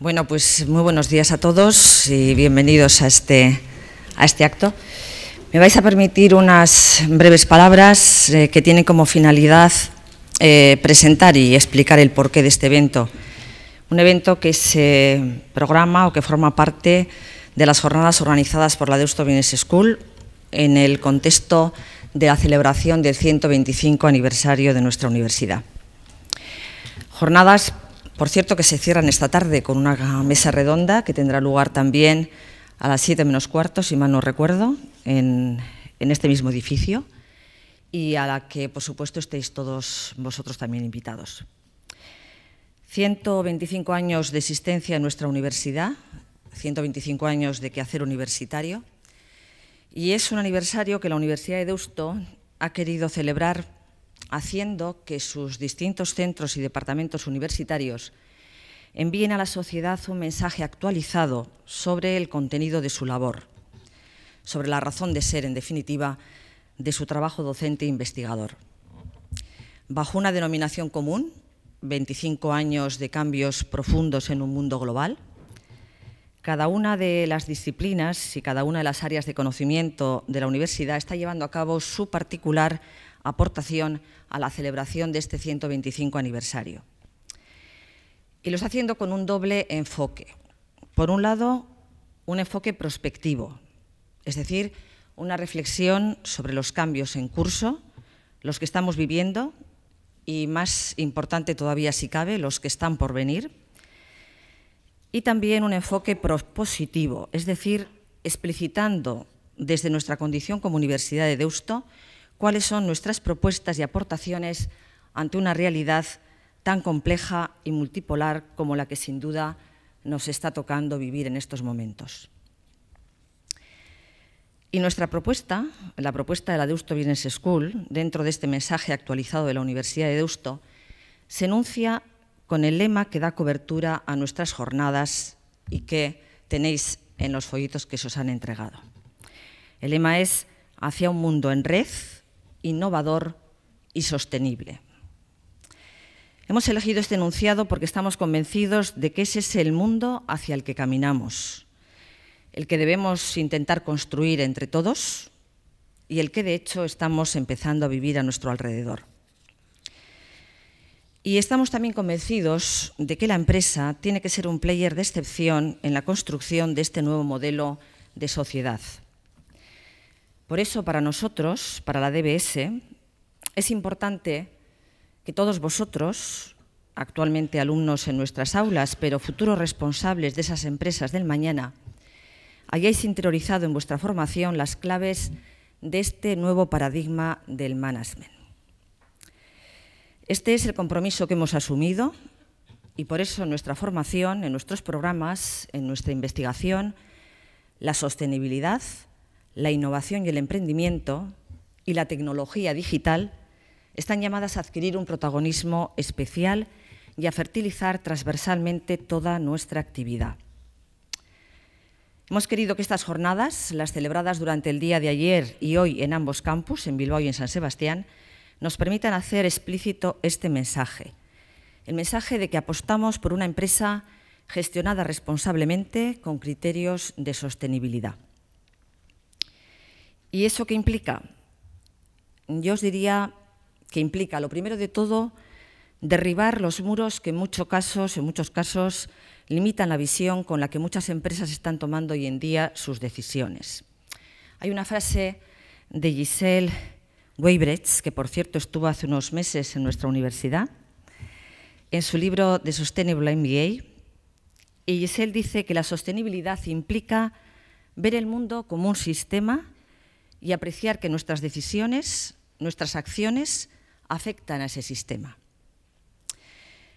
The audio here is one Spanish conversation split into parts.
Bueno, pues muy buenos días a todos y bienvenidos a este acto. Me vais a permitir unas breves palabras que tienen como finalidad presentar y explicar el porqué de este evento. Un evento que se programa o que forma parte de las jornadas organizadas por la Deusto Business School en el contexto de la celebración del 125 aniversario de nuestra universidad. Jornadas, por cierto, que se cierran esta tarde con una mesa redonda que tendrá lugar también a las 7 menos cuarto, si mal no recuerdo, en este mismo edificio, y a la que, por supuesto, estéis todos vosotros también invitados. 125 años de existencia en nuestra universidad, 125 años de quehacer universitario, y es un aniversario que la Universidad de Deusto ha querido celebrar haciendo que sus distintos centros y departamentos universitarios envíen a la sociedad un mensaje actualizado sobre el contenido de su labor, sobre la razón de ser, en definitiva, de su trabajo docente e investigador. Bajo una denominación común, 25 años de cambios profundos en un mundo global, cada una de las disciplinas y cada una de las áreas de conocimiento de la universidad está llevando a cabo su particular aportación a la celebración de este 125 aniversario. Y lo está haciendo con un doble enfoque. Por un lado, un enfoque prospectivo, es decir, una reflexión sobre los cambios en curso, los que estamos viviendo y, más importante todavía si cabe, los que están por venir. Y también un enfoque propositivo, es decir, explicitando desde nuestra condición como Universidad de Deusto cuáles son nuestras propuestas y aportaciones ante una realidad tan compleja y multipolar como la que sin duda nos está tocando vivir en estos momentos. Y nuestra propuesta, la propuesta de la Deusto Business School, dentro de este mensaje actualizado de la Universidad de Deusto, se enuncia con el lema que da cobertura a nuestras jornadas y que tenéis en los folletos que se os han entregado. El lema es «Hacia un mundo en red, innovador y sostenible». Hemos elegido este enunciado porque estamos convencidos de que ese es el mundo hacia el que caminamos, el que debemos intentar construir entre todos y el que, de hecho, estamos empezando a vivir a nuestro alrededor. Y estamos también convencidos de que la empresa tiene que ser un player de excepción en la construcción de este nuevo modelo de sociedad. Por eso, para nosotros, para la DBS, es importante que todos vosotros, actualmente alumnos en nuestras aulas, pero futuros responsables de esas empresas del mañana, hayáis interiorizado en vuestra formación las claves de este nuevo paradigma del management. Este es el compromiso que hemos asumido y por eso en nuestra formación, en nuestros programas, en nuestra investigación, la sostenibilidad, la innovación y el emprendimiento y la tecnología digital están llamadas a adquirir un protagonismo especial y a fertilizar transversalmente toda nuestra actividad. Hemos querido que estas jornadas, las celebradas durante el día de ayer y hoy en ambos campus, en Bilbao y en San Sebastián, nos permitan hacer explícito este mensaje, el mensaje de que apostamos por una empresa gestionada responsablemente con criterios de sostenibilidad. ¿Y eso qué implica? Yo os diría que implica, lo primero de todo, derribar los muros que en muchos casos limitan la visión con la que muchas empresas están tomando hoy en día sus decisiones. Hay una frase de Giselle Weibrecht, que por cierto estuvo hace unos meses en nuestra universidad, en su libro The Sustainable MBA, y Giselle dice que la sostenibilidad implica ver el mundo como un sistema y apreciar que nuestras decisiones, nuestras acciones afectan a ese sistema.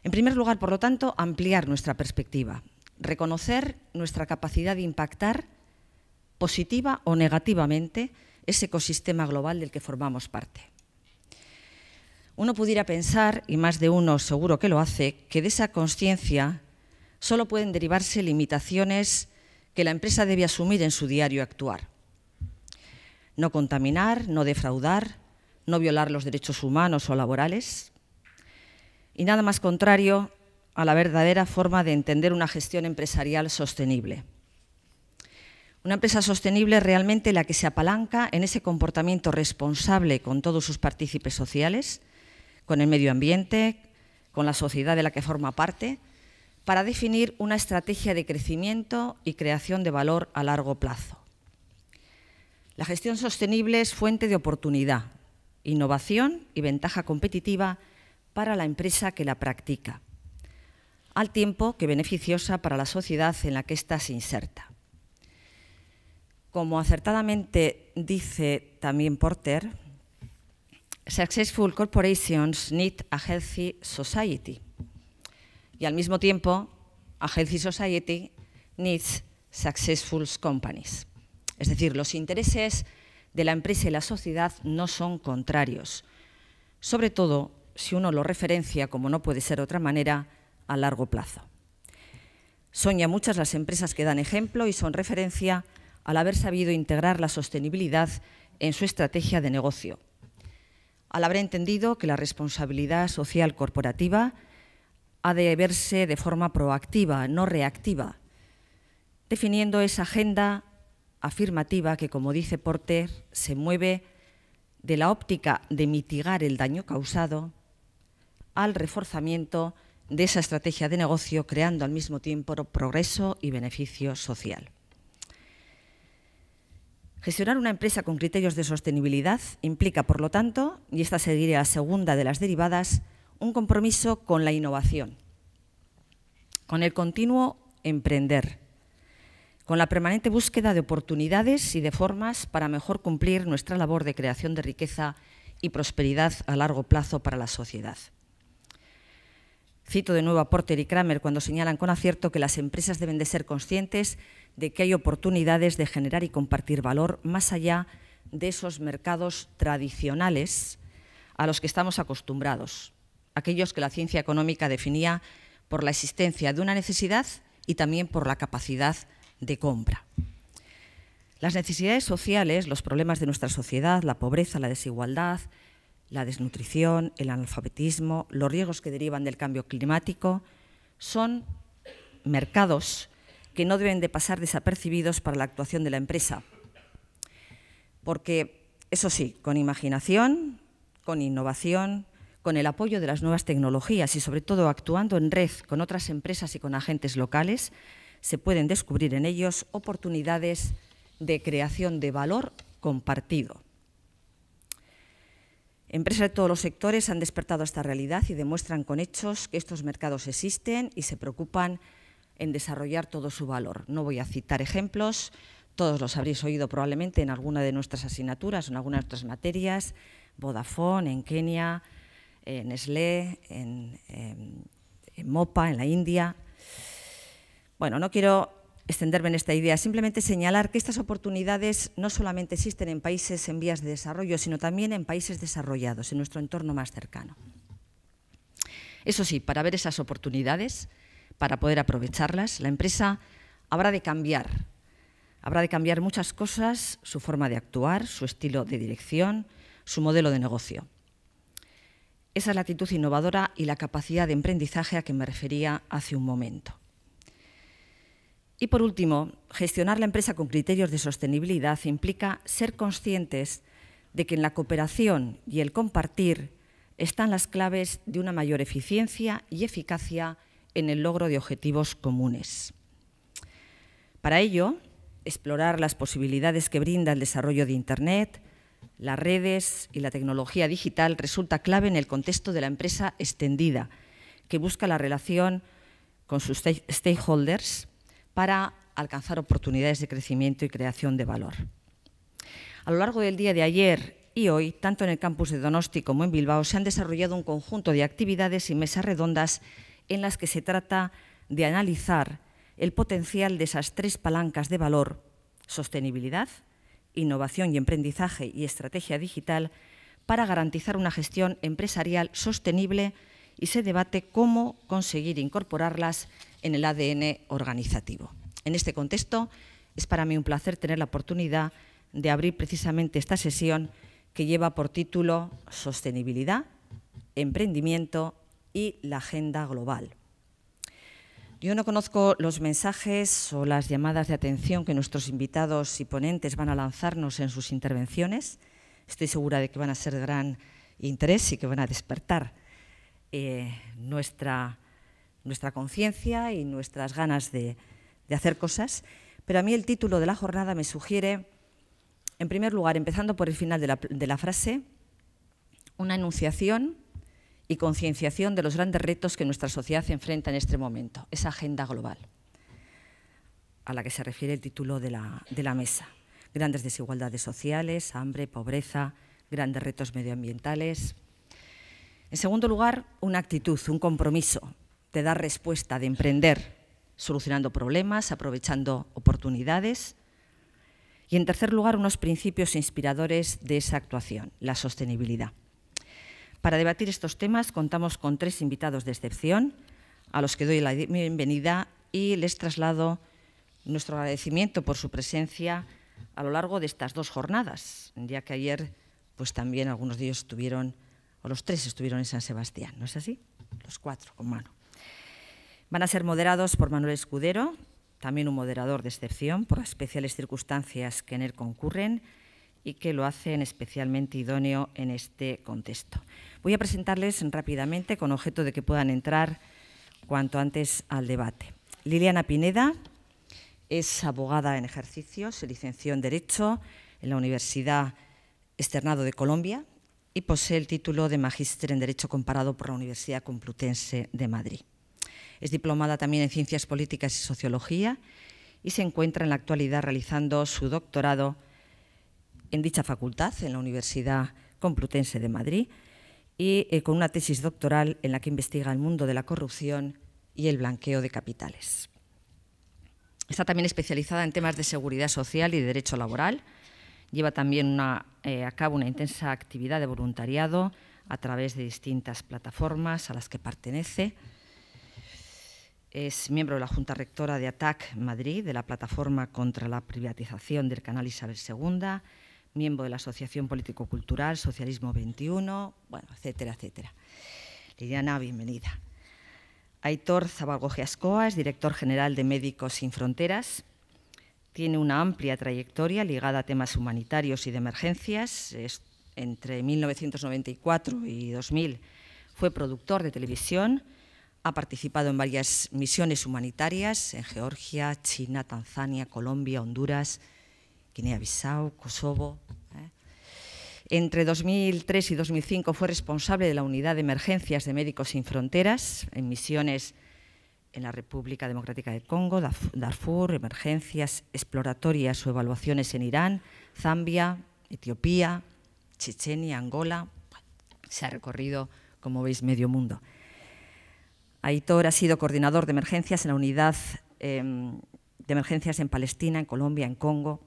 En primer lugar, por lo tanto, ampliar nuestra perspectiva, reconocer nuestra capacidad de impactar positiva o negativamente ese ecosistema global del que formamos parte. Uno pudiera pensar, y más de uno seguro que lo hace, que de esa consciencia solo pueden derivarse limitaciones que la empresa debe asumir en su diario actuar. No contaminar, no defraudar, no violar los derechos humanos o laborales. Y nada más contrario a la verdadera forma de entender una gestión empresarial sostenible. Una empresa sostenible es realmente la que se apalanca en ese comportamiento responsable con todos sus partícipes sociales, con el medio ambiente, con la sociedad de la que forma parte, para definir una estrategia de crecimiento y creación de valor a largo plazo. La gestión sostenible es fuente de oportunidad, innovación y ventaja competitiva para la empresa que la practica, al tiempo que beneficiosa para la sociedad en la que ésta se inserta. Como acertadamente dice también Porter, successful corporations need a healthy society. Y al mismo tiempo, a healthy society needs successful companies. Es decir, los intereses de la empresa y la sociedad no son contrarios, sobre todo si uno lo referencia, como no puede ser de otra manera, a largo plazo. Son ya muchas las empresas que dan ejemplo y son referencia al haber sabido integrar la sostenibilidad en su estrategia de negocio, al haber entendido que la responsabilidad social corporativa ha de verse de forma proactiva, no reactiva, definiendo esa agenda afirmativa que, como dice Porter, se mueve de la óptica de mitigar el daño causado al reforzamiento de esa estrategia de negocio, creando al mismo tiempo progreso y beneficio social. Gestionar una empresa con criterios de sostenibilidad implica, por lo tanto, y esta sería la segunda de las derivadas, un compromiso con la innovación, con el continuo emprender, con la permanente búsqueda de oportunidades y de formas para mejor cumplir nuestra labor de creación de riqueza y prosperidad a largo plazo para la sociedad. Cito de nuevo a Porter y Kramer cuando señalan con acierto que las empresas deben de ser conscientes de que hay oportunidades de generar y compartir valor más allá de esos mercados tradicionales a los que estamos acostumbrados, aquellos que la ciencia económica definía por la existencia de una necesidad y también por la capacidad de compra. Las necesidades sociales, los problemas de nuestra sociedad, la pobreza, la desigualdad, la desnutrición, el analfabetismo, los riesgos que derivan del cambio climático, son mercados que no deben de pasar desapercibidos para la actuación de la empresa. Porque, eso sí, con imaginación, con innovación, con el apoyo de las nuevas tecnologías y, sobre todo, actuando en red con otras empresas y con agentes locales, se pueden descubrir en ellos oportunidades de creación de valor compartido. Empresas de todos los sectores han despertado esta realidad y demuestran con hechos que estos mercados existen y se preocupan en desarrollar todo su valor. No voy a citar ejemplos, todos los habréis oído probablemente en alguna de nuestras asignaturas o en algunas de nuestras materias, Vodafone en Kenia, Nestlé, en Mopa en la India. Bueno, no quiero extenderme en esta idea, simplemente señalar que estas oportunidades no solamente existen en países en vías de desarrollo, sino también en países desarrollados, en nuestro entorno más cercano. Eso sí, para ver esas oportunidades, para poder aprovecharlas, la empresa habrá de cambiar muchas cosas, su forma de actuar, su estilo de dirección, su modelo de negocio. Esa es la actitud innovadora y la capacidad de emprendizaje a que me refería hace un momento. Y por último, gestionar la empresa con criterios de sostenibilidad implica ser conscientes de que en la cooperación y el compartir están las claves de una mayor eficiencia y eficacia en el logro de objetivos comunes. Para ello, explorar las posibilidades que brinda el desarrollo de Internet, las redes y la tecnología digital resulta clave en el contexto de la empresa extendida, que busca la relación con sus stakeholders para alcanzar oportunidades de crecimiento y creación de valor. A lo largo del día de ayer y hoy, tanto en el campus de Donosti como en Bilbao, se han desarrollado un conjunto de actividades y mesas redondas en las que se trata de analizar el potencial de esas tres palancas de valor: sostenibilidad, innovación y emprendizaje y estrategia digital, para garantizar una gestión empresarial sostenible, y se debate cómo conseguir incorporarlas en el ADN organizativo. En este contexto, es para mí un placer tener la oportunidad de abrir precisamente esta sesión que lleva por título Sostenibilidad, Emprendimiento y la Agenda Global. Yo no conozco los mensajes o las llamadas de atención que nuestros invitados y ponentes van a lanzarnos en sus intervenciones. Estoy segura de que van a ser de gran interés y que van a despertar nuestra conciencia y nuestras ganas de hacer cosas. Pero a mí el título de la jornada me sugiere, en primer lugar, empezando por el final de la frase, una enunciación y concienciación de los grandes retos que nuestra sociedad enfrenta en este momento, esa agenda global a la que se refiere el título de la mesa. Grandes desigualdades sociales, hambre, pobreza, grandes retos medioambientales. En segundo lugar, una actitud, un compromiso de dar respuesta, de emprender, solucionando problemas, aprovechando oportunidades. Y en tercer lugar, unos principios inspiradores de esa actuación, la sostenibilidad. Para debatir estos temas contamos con 3 invitados de excepción, a los que doy la bienvenida y les traslado nuestro agradecimiento por su presencia a lo largo de estas 2 jornadas, ya que ayer pues también algunos de ellos estuvieron, o los 3 estuvieron en San Sebastián, ¿no es así? Los 4 con Manu. Van a ser moderados por Manuel Escudero, también un moderador de excepción por las especiales circunstancias que en él concurren y que lo hacen especialmente idóneo en este contexto. Voy a presentarles rápidamente con objeto de que puedan entrar cuanto antes al debate. Liliana Pineda es abogada en ejercicio, se licenció en Derecho en la Universidad Externado de Colombia y posee el título de Magíster en Derecho Comparado por la Universidad Complutense de Madrid. Es diplomada también en Ciencias Políticas y Sociología y se encuentra en la actualidad realizando su doctorado en dicha facultad, en la Universidad Complutense de Madrid, y con una tesis doctoral en la que investiga el mundo de la corrupción y el blanqueo de capitales. Está también especializada en temas de seguridad social y de derecho laboral. Lleva también a cabo una intensa actividad de voluntariado a través de distintas plataformas a las que pertenece. Es miembro de la Junta Rectora de ATAC Madrid, de la Plataforma contra la Privatización del Canal Isabel II, miembro de la Asociación Político-Cultural Socialismo 21, bueno, etcétera, etcétera. Liliana, bienvenida. Aitor Zabalgoje Ascoa es director general de Médicos Sin Fronteras. Tiene una amplia trayectoria ligada a temas humanitarios y de emergencias. Entre 1994 y 2000 fue productor de televisión. Ha participado en varias misiones humanitarias en Georgia, China, Tanzania, Colombia, Honduras, Guinea-Bissau, Kosovo. Entre 2003 y 2005 fue responsable de la Unidad de Emergencias de Médicos Sin Fronteras en misiones en la República Democrática del Congo, Darfur, emergencias exploratorias o evaluaciones en Irán, Zambia, Etiopía, Chechenia, Angola. Se ha recorrido, como veis, medio mundo. Aitor ha sido coordinador de emergencias en la Unidad de Emergencias en Palestina, en Colombia, en Congo.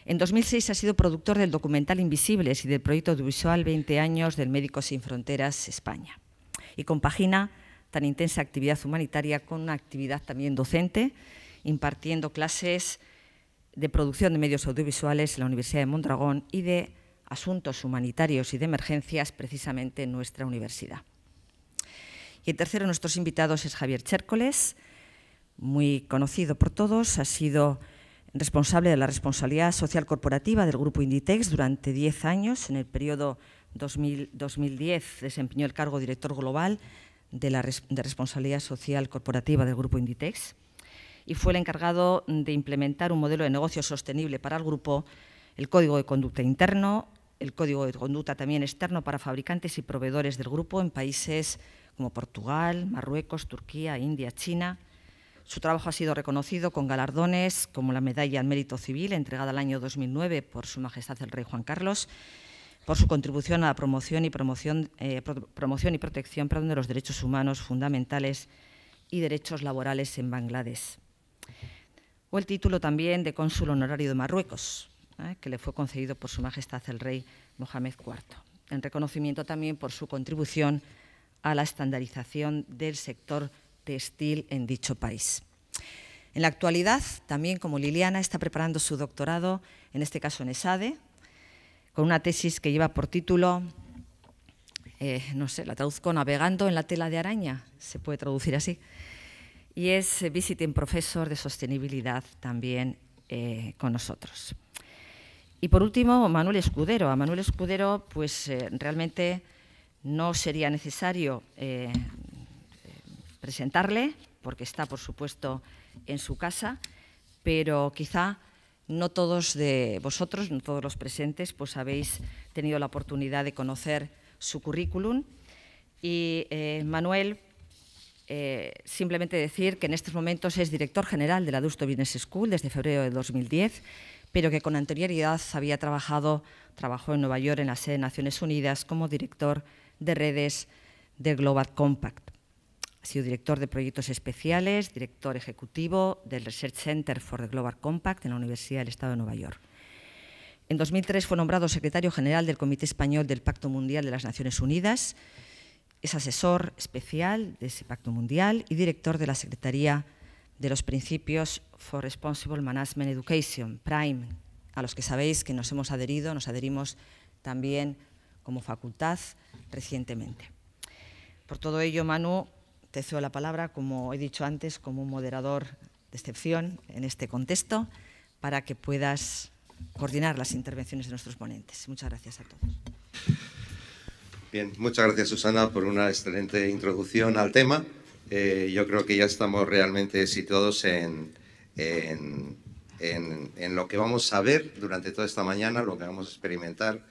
En 2006 ha sido productor del documental Invisibles y del proyecto audiovisual 20 años del Médicos Sin Fronteras España. Y compagina tan intensa actividad humanitaria con una actividad también docente, impartiendo clases de producción de medios audiovisuales en la Universidad de Mondragón y de asuntos humanitarios y de emergencias precisamente en nuestra universidad. Y el tercero de nuestros invitados es Javier Chércoles, muy conocido por todos, ha sido responsable de la responsabilidad social corporativa del Grupo Inditex durante 10 años. En el periodo 2010 desempeñó el cargo de director global de responsabilidad social corporativa del Grupo Inditex y fue el encargado de implementar un modelo de negocio sostenible para el grupo, el Código de Conducta interno, el Código de Conducta también externo para fabricantes y proveedores del grupo en países como Portugal, Marruecos, Turquía, India, China. Su trabajo ha sido reconocido con galardones como la Medalla al Mérito Civil, entregada el año 2009 por Su Majestad el Rey Juan Carlos, por su contribución a la promoción y protección de los derechos humanos fundamentales y derechos laborales en Bangladesh. O el título también de cónsul honorario de Marruecos, que le fue concedido por Su Majestad el Rey Mohamed IV, en reconocimiento también por su contribución a la estandarización del sector textil en dicho país. En la actualidad, también como Liliana, está preparando su doctorado, en este caso en ESADE, con una tesis que lleva por título, no sé, la traduzco, Navegando en la tela de araña, se puede traducir así, y es Visiting Professor de Sostenibilidad también con nosotros. Y por último, Manuel Escudero. A Manuel Escudero, pues realmente no sería necesario presentarle, porque está, por supuesto, en su casa, pero quizá no todos de vosotros, no todos los presentes, pues habéis tenido la oportunidad de conocer su currículum. Y Manuel, simplemente decir que en estos momentos es director general de la Deusto Business School desde febrero de 2010, pero que con anterioridad trabajó en Nueva York en la sede de Naciones Unidas como director de redes de Global Compact. Ha sido director de proyectos especiales, director ejecutivo del Research Center for the Global Compact en la Universidad del Estado de Nueva York. En 2003 fue nombrado secretario general del Comité Español del Pacto Mundial de las Naciones Unidas. Es asesor especial de ese Pacto Mundial y director de la Secretaría de los Principios for Responsible Management Education, PRIME, a los que sabéis que nos adherimos también como facultad recientemente. Por todo ello, Manu, te cedo la palabra, como he dicho antes, como un moderador de excepción en este contexto, para que puedas coordinar las intervenciones de nuestros ponentes. Muchas gracias a todos. Bien, muchas gracias, Susana, por una excelente introducción al tema. Yo creo que ya estamos realmente situados en lo que vamos a ver durante toda esta mañana, lo que vamos a experimentar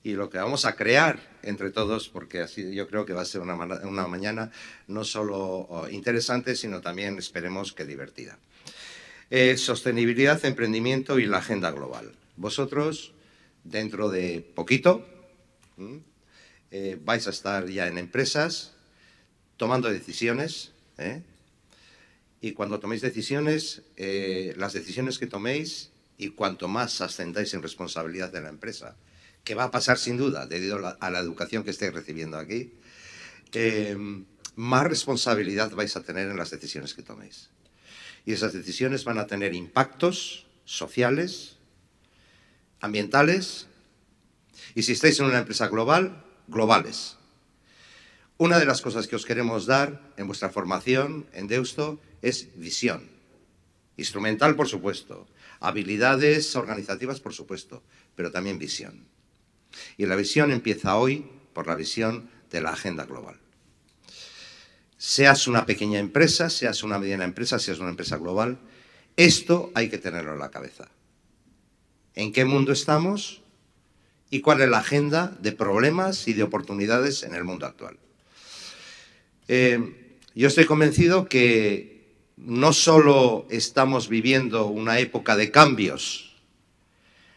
y lo que vamos a crear entre todos, porque así yo creo que va a ser una mañana no solo interesante, sino también, esperemos, que divertida. Sostenibilidad, emprendimiento y la agenda global. Vosotros, dentro de poquito, vais a estar ya en empresas tomando decisiones, y cuando toméis decisiones, las decisiones que toméis y cuanto más ascendáis en responsabilidad de la empresa, que va a pasar sin duda debido a la educación que estáis recibiendo aquí, más responsabilidad vais a tener en las decisiones que toméis. Y esas decisiones van a tener impactos sociales, ambientales, y si estáis en una empresa global, globales. Una de las cosas que os queremos dar en vuestra formación en Deusto es visión. Instrumental, por supuesto. Habilidades organizativas, por supuesto, pero también visión. Y la visión empieza hoy por la visión de la agenda global. Seas una pequeña empresa, seas una mediana empresa, seas una empresa global, esto hay que tenerlo en la cabeza. ¿En qué mundo estamos? ¿Y cuál es la agenda de problemas y de oportunidades en el mundo actual? Yo estoy convencido que no solo estamos viviendo una época de cambios,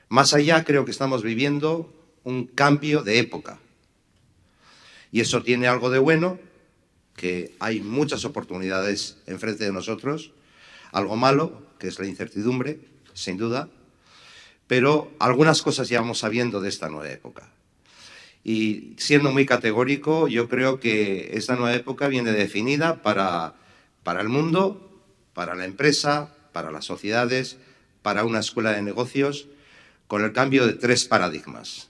más allá creo que estamos viviendo un cambio de época. Y eso tiene algo de bueno, que hay muchas oportunidades enfrente de nosotros, algo malo, que es la incertidumbre, sin duda, pero algunas cosas ya vamos sabiendo de esta nueva época. Y siendo muy categórico, yo creo que esta nueva época viene definida para el mundo, para la empresa, para las sociedades, para una escuela de negocios, con el cambio de 3 paradigmas.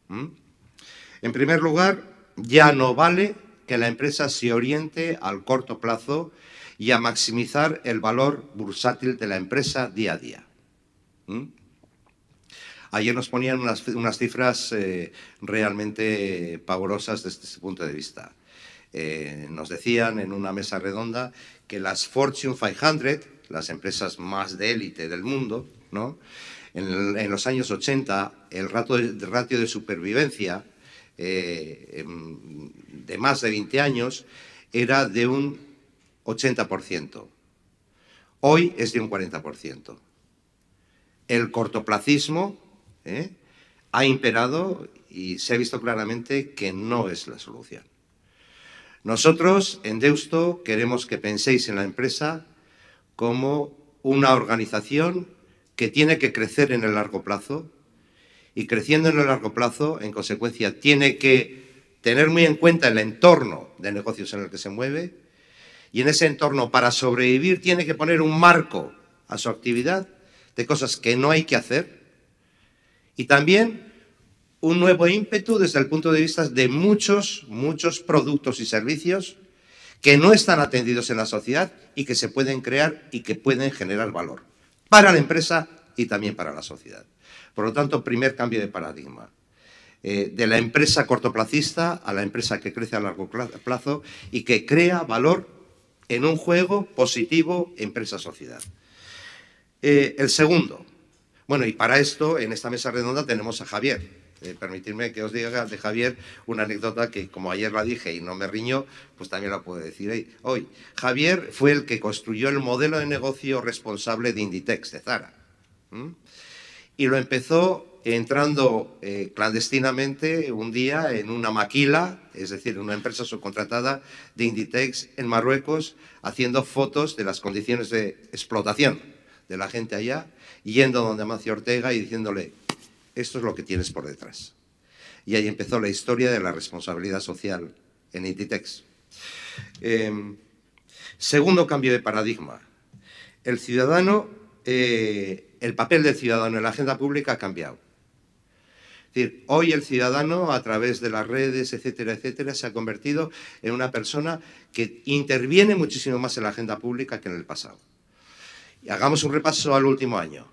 En primer lugar, ya no vale que la empresa se oriente al corto plazo y a maximizar el valor bursátil de la empresa día a día. Ayer nos ponían unas cifras realmente pavorosas desde este punto de vista. Nos decían en una mesa redonda que las Fortune 500, las empresas más de élite del mundo, ¿no?, en los años 80, el ratio de supervivencia de más de 20 años era de un 80%. Hoy es de un 40%. El cortoplacismo ha imperado y se ha visto claramente que no es la solución. Nosotros, en Deusto, queremos que penséis en la empresa como una organización que tiene que crecer en el largo plazo, y creciendo en el largo plazo, en consecuencia, tiene que tener muy en cuenta el entorno de negocios en el que se mueve, y en ese entorno, para sobrevivir, tiene que poner un marco a su actividad de cosas que no hay que hacer, y también un nuevo ímpetu desde el punto de vista de muchos productos y servicios que no están atendidos en la sociedad y que se pueden crear y que pueden generar valor para la empresa y también para la sociedad. Por lo tanto, primer cambio de paradigma. De la empresa cortoplacista a la empresa que crece a largo plazo y que crea valor en un juego positivo empresa-sociedad. El segundo. Bueno, y para esto, en esta mesa redonda tenemos a Javier. Permitidme que os diga de Javier una anécdota que, como ayer la dije y no me riñó, pues también la puedo decir hoy. Javier fue el que construyó el modelo de negocio responsable de Inditex, de Zara. Y lo empezó entrando clandestinamente un día en una maquila, es decir, una empresa subcontratada de Inditex en Marruecos, haciendo fotos de las condiciones de explotación de la gente allá, yendo donde Amancio Ortega y diciéndole: esto es lo que tienes por detrás. Y ahí empezó la historia de la responsabilidad social en Inditex. Segundo cambio de paradigma. El ciudadano, el papel del ciudadano en la agenda pública ha cambiado. Es decir, hoy el ciudadano, a través de las redes, etcétera, etcétera, se ha convertido en una persona que interviene muchísimo más en la agenda pública que en el pasado. Y hagamos un repaso al último año.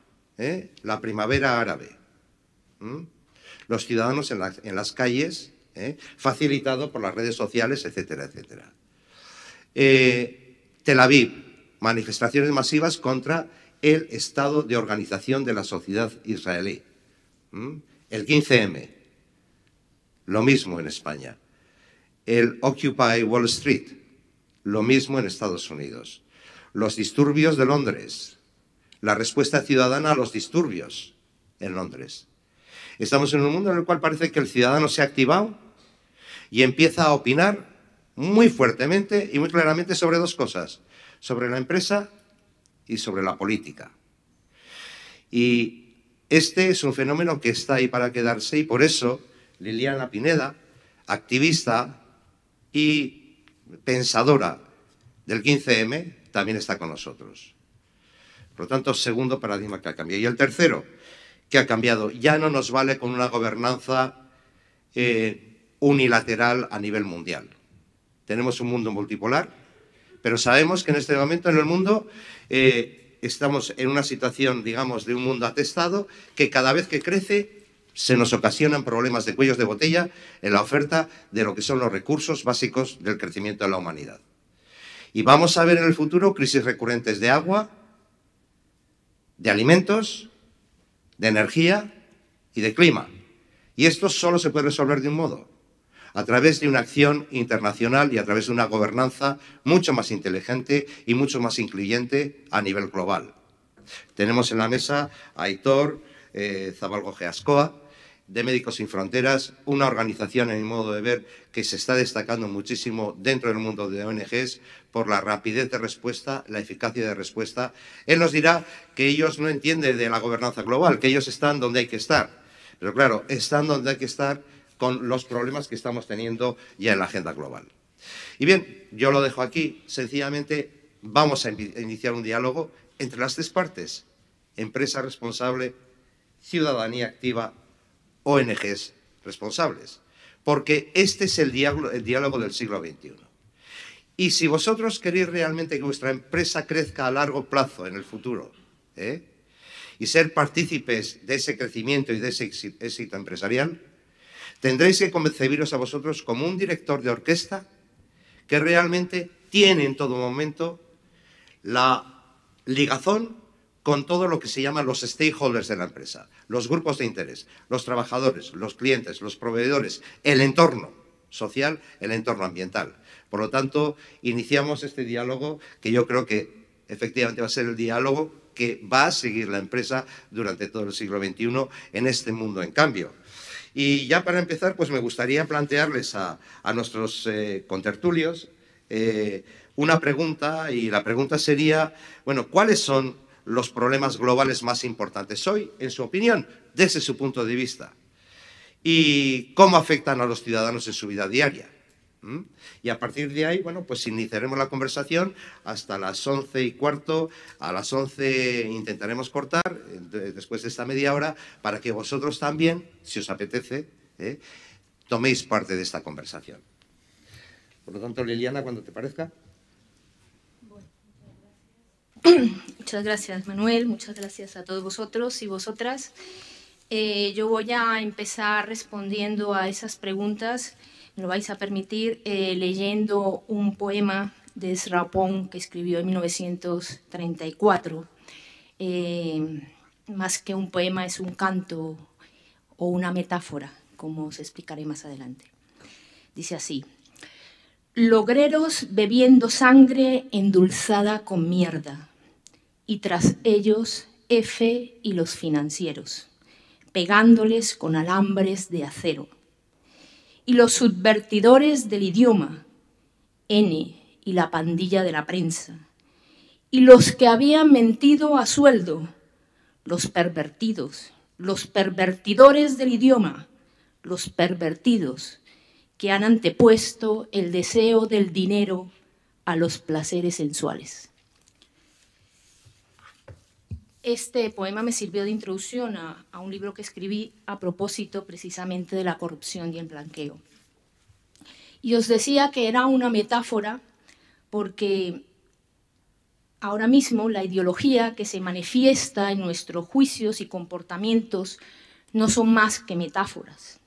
La primavera árabe. Los ciudadanos en las calles, facilitado por las redes sociales, etcétera, etcétera. Tel Aviv, manifestaciones masivas contra el estado de organización de la sociedad israelí. El 15M, lo mismo en España. El Occupy Wall Street, lo mismo en Estados Unidos. Los disturbios de Londres, la respuesta ciudadana a los disturbios en Londres. Estamos en un mundo en el cual parece que el ciudadano se ha activado y empieza a opinar muy fuertemente y muy claramente sobre dos cosas: sobre la empresa y sobre la política. Y este es un fenómeno que está ahí para quedarse, y por eso Liliana Pineda, activista y pensadora del 15M, también está con nosotros. Por lo tanto, segundo paradigma que ha cambiado. Y el tercero que ha cambiado: ya no nos vale con una gobernanza unilateral a nivel mundial. Tenemos un mundo multipolar, pero sabemos que en este momento en el mundo estamos en una situación, digamos, de un mundo atestado, que cada vez que crece se nos ocasionan problemas de cuellos de botella en la oferta de lo que son los recursos básicos del crecimiento de la humanidad. Y vamos a ver en el futuro crisis recurrentes de agua, de alimentos, de energía y de clima. Y esto solo se puede resolver de un modo: a través de una acción internacional y a través de una gobernanza mucho más inteligente y mucho más incluyente a nivel global. Tenemos en la mesa a Aitor Zabalgo-Geascoa, de Médicos Sin Fronteras, una organización, en mi modo de ver, que se está destacando muchísimo dentro del mundo de ONGs por la rapidez de respuesta, la eficacia de respuesta. Él nos dirá que ellos no entienden de la gobernanza global, que ellos están donde hay que estar. Pero claro, están donde hay que estar con los problemas que estamos teniendo ya en la agenda global. Y bien, yo lo dejo aquí. Sencillamente vamos a iniciar un diálogo entre las tres partes: empresa responsable, ciudadanía activa, ONGs responsables. Porque este es el diálogo del siglo XXI. Y si vosotros queréis realmente que vuestra empresa crezca a largo plazo en el futuro, y ser partícipes de ese crecimiento y de ese éxito empresarial, tendréis que concebiros a vosotros como un director de orquesta que realmente tiene en todo momento la ligazón con todo lo que se llaman los stakeholders de la empresa, los grupos de interés, los trabajadores, los clientes, los proveedores, el entorno social, el entorno ambiental. Por lo tanto, iniciamos este diálogo que yo creo que efectivamente va a ser el diálogo que va a seguir la empresa durante todo el siglo XXI en este mundo en cambio. Y ya para empezar, pues me gustaría plantearles a nuestros contertulios una pregunta, y la pregunta sería, bueno, ¿cuáles son los problemas globales más importantes hoy, en su opinión, desde su punto de vista? ¿Y cómo afectan a los ciudadanos en su vida diaria? Y a partir de ahí, bueno, pues iniciaremos la conversación hasta las 11:15. A las 11 intentaremos cortar, después de esta media hora, para que vosotros también, si os apetece, toméis parte de esta conversación. Por lo tanto, Liliana, cuando te parezca. Muchas gracias, Manuel. Muchas gracias a todos vosotros y vosotras. Yo voy a empezar respondiendo a esas preguntas, me lo vais a permitir, leyendo un poema de Ezra Pound que escribió en 1934. Más que un poema, es un canto o una metáfora, como os explicaré más adelante. Dice así: logreros bebiendo sangre endulzada con mierda, y tras ellos F y los financieros, pegándoles con alambres de acero. Y los subvertidores del idioma, N y la pandilla de la prensa. Y los que habían mentido a sueldo, los pervertidos, los pervertidores del idioma, los pervertidos, que han antepuesto el deseo del dinero a los placeres sensuales. Este poema me sirvió de introducción a un libro que escribí a propósito precisamente de la corrupción y el blanqueo. Y os decía que era una metáfora porque ahora mismo la ideología que se manifiesta en nuestros juicios y comportamientos no son más que metáforas.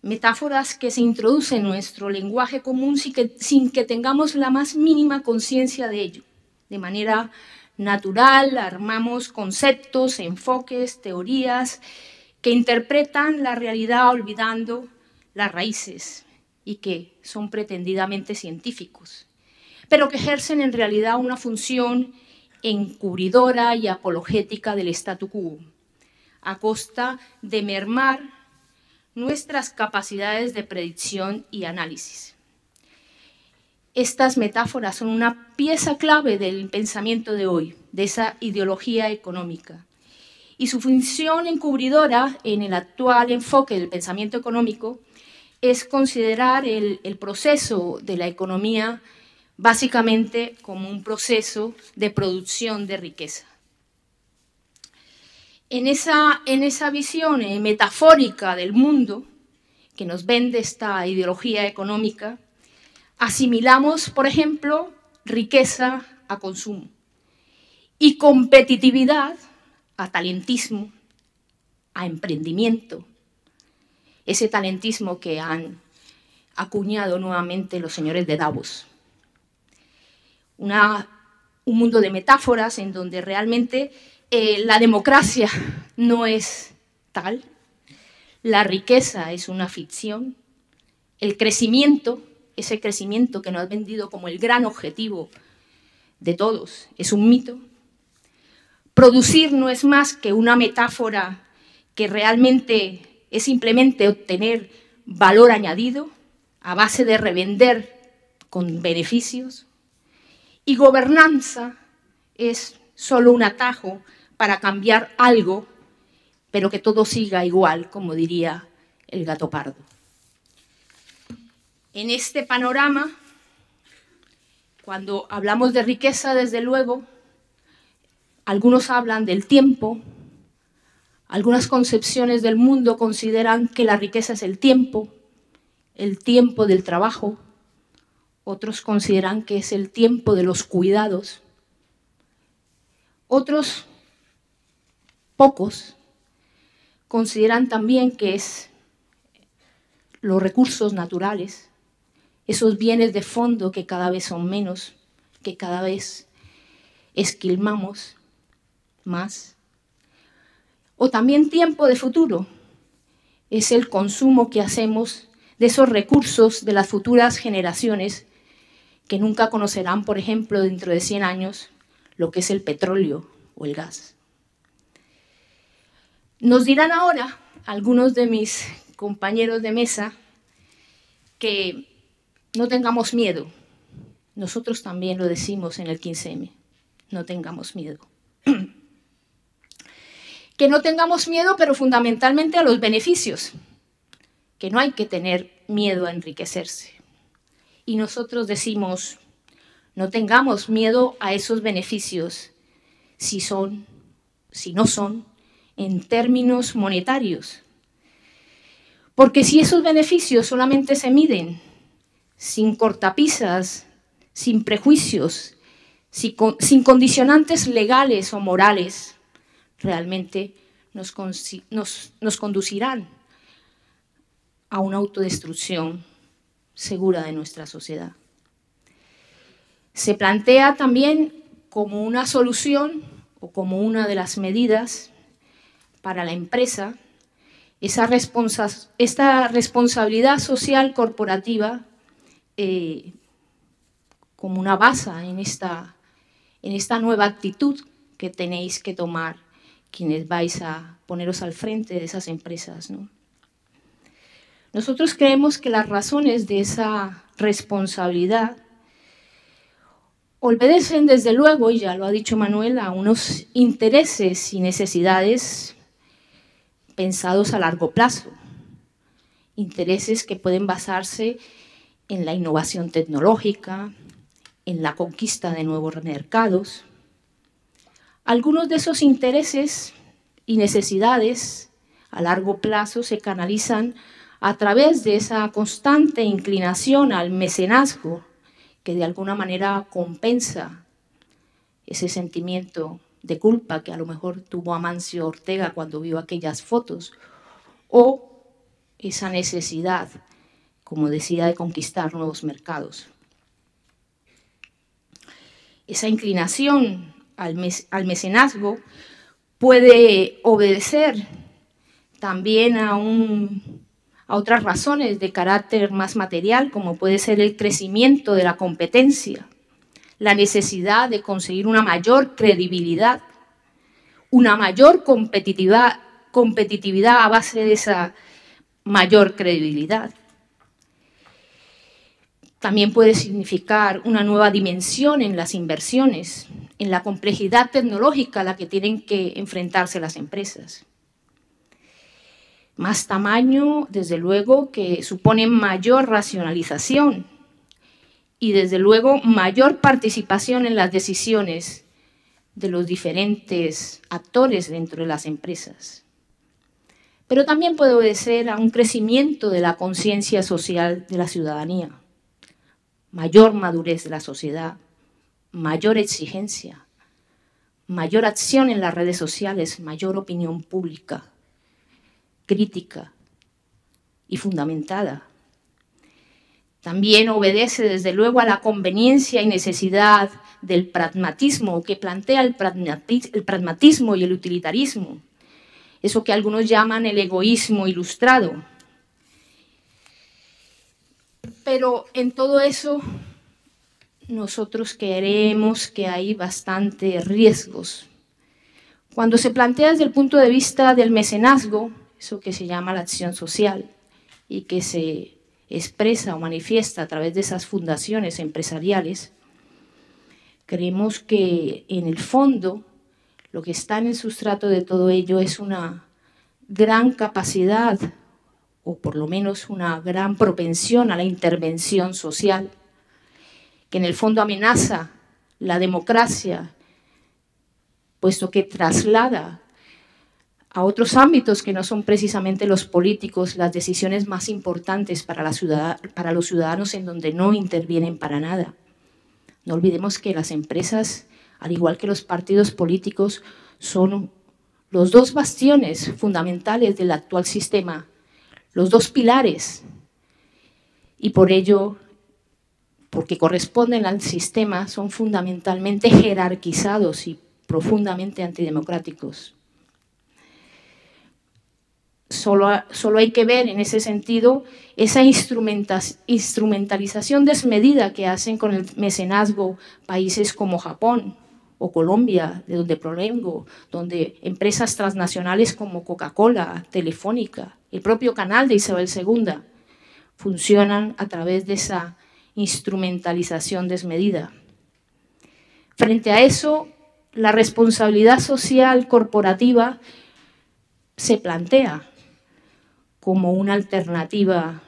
Metáforas que se introducen en nuestro lenguaje común sin que tengamos la más mínima conciencia de ello. De manera natural armamos conceptos, enfoques, teorías que interpretan la realidad olvidando las raíces y que son pretendidamente científicos, pero que ejercen en realidad una función encubridora y apologética del statu quo, a costa de mermar nuestras capacidades de predicción y análisis. Estas metáforas son una pieza clave del pensamiento de hoy, de esa ideología económica. Y su función encubridora en el actual enfoque del pensamiento económico es considerar el proceso de la economía básicamente como un proceso de producción de riqueza. En esa visión metafórica del mundo que nos vende esta ideología económica, asimilamos, por ejemplo, riqueza a consumo y competitividad a talentismo, a emprendimiento, ese talentismo que han acuñado nuevamente los señores de Davos. Un mundo de metáforas en donde realmente la democracia no es tal, la riqueza es una ficción, el crecimiento, ese crecimiento que nos ha vendido como el gran objetivo de todos, es un mito. Producir no es más que una metáfora que realmente es simplemente obtener valor añadido a base de revender con beneficios. Y gobernanza es solo un atajo para cambiar algo, pero que todo siga igual, como diría el gato pardo. En este panorama, cuando hablamos de riqueza, desde luego, algunos hablan del tiempo, algunas concepciones del mundo consideran que la riqueza es el tiempo del trabajo, otros consideran que es el tiempo de los cuidados, otros, pocos, consideran también que es los recursos naturales, esos bienes de fondo que cada vez son menos, que cada vez esquilmamos más. O también tiempo de futuro, es el consumo que hacemos de esos recursos de las futuras generaciones que nunca conocerán, por ejemplo, dentro de 100 años, lo que es el petróleo o el gas. Nos dirán ahora algunos de mis compañeros de mesa que no tengamos miedo. Nosotros también lo decimos en el 15M, no tengamos miedo. Que no tengamos miedo, pero fundamentalmente a los beneficios, que no hay que tener miedo a enriquecerse. Y nosotros decimos, no tengamos miedo a esos beneficios si no son en términos monetarios. Porque si esos beneficios solamente se miden sin cortapisas, sin prejuicios, sin condicionantes legales o morales, realmente nos conducirán a una autodestrucción segura de nuestra sociedad. Se plantea también como una solución o como una de las medidas para la empresa esta responsabilidad social corporativa como una base en esta nueva actitud que tenéis que tomar quienes vais a poneros al frente de esas empresas, ¿no? Nosotros creemos que las razones de esa responsabilidad obedecen, desde luego, y ya lo ha dicho Manuel, a unos intereses y necesidades pensados a largo plazo, intereses que pueden basarse en la innovación tecnológica, en la conquista de nuevos mercados. Algunos de esos intereses y necesidades a largo plazo se canalizan a través de esa constante inclinación al mecenazgo que de alguna manera compensa ese sentimiento de culpa que a lo mejor tuvo Amancio Ortega cuando vio aquellas fotos, o esa necesidad, como decía, de conquistar nuevos mercados. Esa inclinación al mecenazgo puede obedecer también a otras razones de carácter más material, como puede ser el crecimiento de la competencia, la necesidad de conseguir una mayor credibilidad, una mayor competitividad a base de esa mayor credibilidad. También puede significar una nueva dimensión en las inversiones, en la complejidad tecnológica a la que tienen que enfrentarse las empresas. Más tamaño, desde luego, que supone mayor racionalización y, desde luego, mayor participación en las decisiones de los diferentes actores dentro de las empresas. Pero también puede obedecer a un crecimiento de la conciencia social de la ciudadanía, mayor madurez de la sociedad, mayor exigencia, mayor acción en las redes sociales, mayor opinión pública, crítica y fundamentada. También obedece, desde luego, a la conveniencia y necesidad del pragmatismo que plantea el pragmatismo y el utilitarismo, eso que algunos llaman el egoísmo ilustrado. Pero en todo eso nosotros creemos que hay bastantes riesgos. Cuando se plantea desde el punto de vista del mecenazgo, eso que se llama la acción social y que se expresa o manifiesta a través de esas fundaciones empresariales, creemos que en el fondo lo que está en el sustrato de todo ello es una gran capacidad o por lo menos una gran propensión a la intervención social, que en el fondo amenaza la democracia, puesto que traslada a otros ámbitos que no son precisamente los políticos las decisiones más importantes para los ciudadanos, en donde no intervienen para nada. No olvidemos que las empresas, al igual que los partidos políticos, son los dos bastiones fundamentales del actual sistema, los dos pilares, y por ello, porque corresponden al sistema, son fundamentalmente jerarquizados y profundamente antidemocráticos. Solo hay que ver en ese sentido esa instrumentalización desmedida que hacen con el mecenazgo países como Japón o Colombia, de donde provengo, donde empresas transnacionales como Coca-Cola, Telefónica, el propio canal de Isabel II, funcionan a través de esa instrumentalización desmedida. Frente a eso, la responsabilidad social corporativa se plantea como una alternativa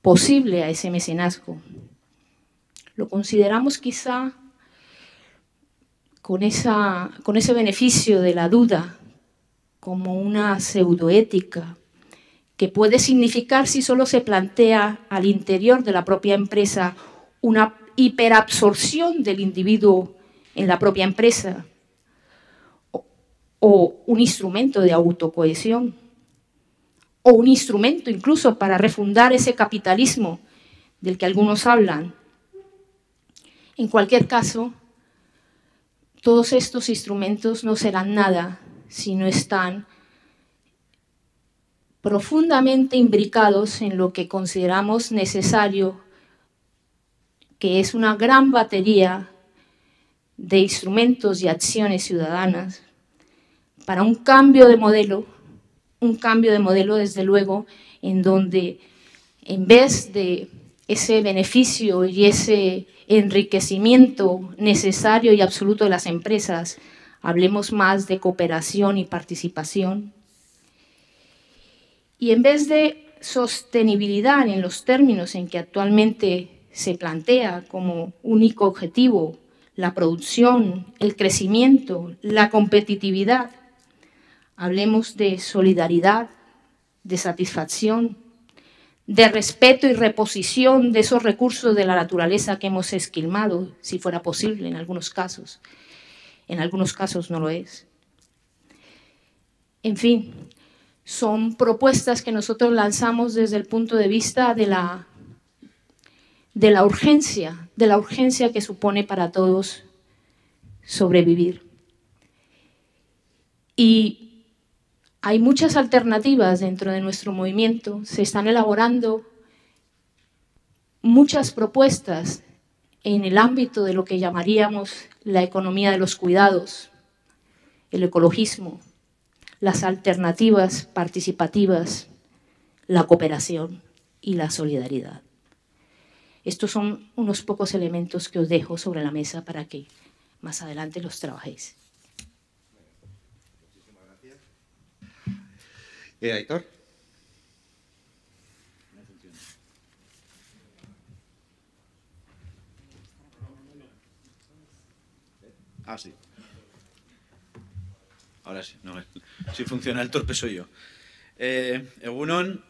posible a ese mecenazgo. Lo consideramos quizá con ese beneficio de la duda como una pseudoética que puede significar si solo se plantea al interior de la propia empresa una hiperabsorción del individuo en la propia empresa o un instrumento de autocohesión o un instrumento incluso para refundar ese capitalismo del que algunos hablan. En cualquier caso, todos estos instrumentos no serán nada si no están profundamente imbricados en lo que consideramos necesario, que es una gran batería de instrumentos y acciones ciudadanas para un cambio de modelo desde luego, en donde en vez de ese beneficio y ese enriquecimiento necesario y absoluto de las empresas, hablemos más de cooperación y participación. Y en vez de sostenibilidad en los términos en que actualmente se plantea como único objetivo la producción, el crecimiento, la competitividad, hablemos de solidaridad, de satisfacción, de respeto y reposición de esos recursos de la naturaleza que hemos esquilmado, si fuera posible en algunos casos. En algunos casos no lo es. En fin, son propuestas que nosotros lanzamos desde el punto de vista de la urgencia que supone para todos sobrevivir. Y hay muchas alternativas dentro de nuestro movimiento, se están elaborando muchas propuestas en el ámbito de lo que llamaríamos la economía de los cuidados, el ecologismo, las alternativas participativas, la cooperación y la solidaridad. Estos son unos pocos elementos que os dejo sobre la mesa para que más adelante los trabajéis. Aitor. Ah, sí. Ahora sí, no, si funciona el torpe soy yo. Egunon,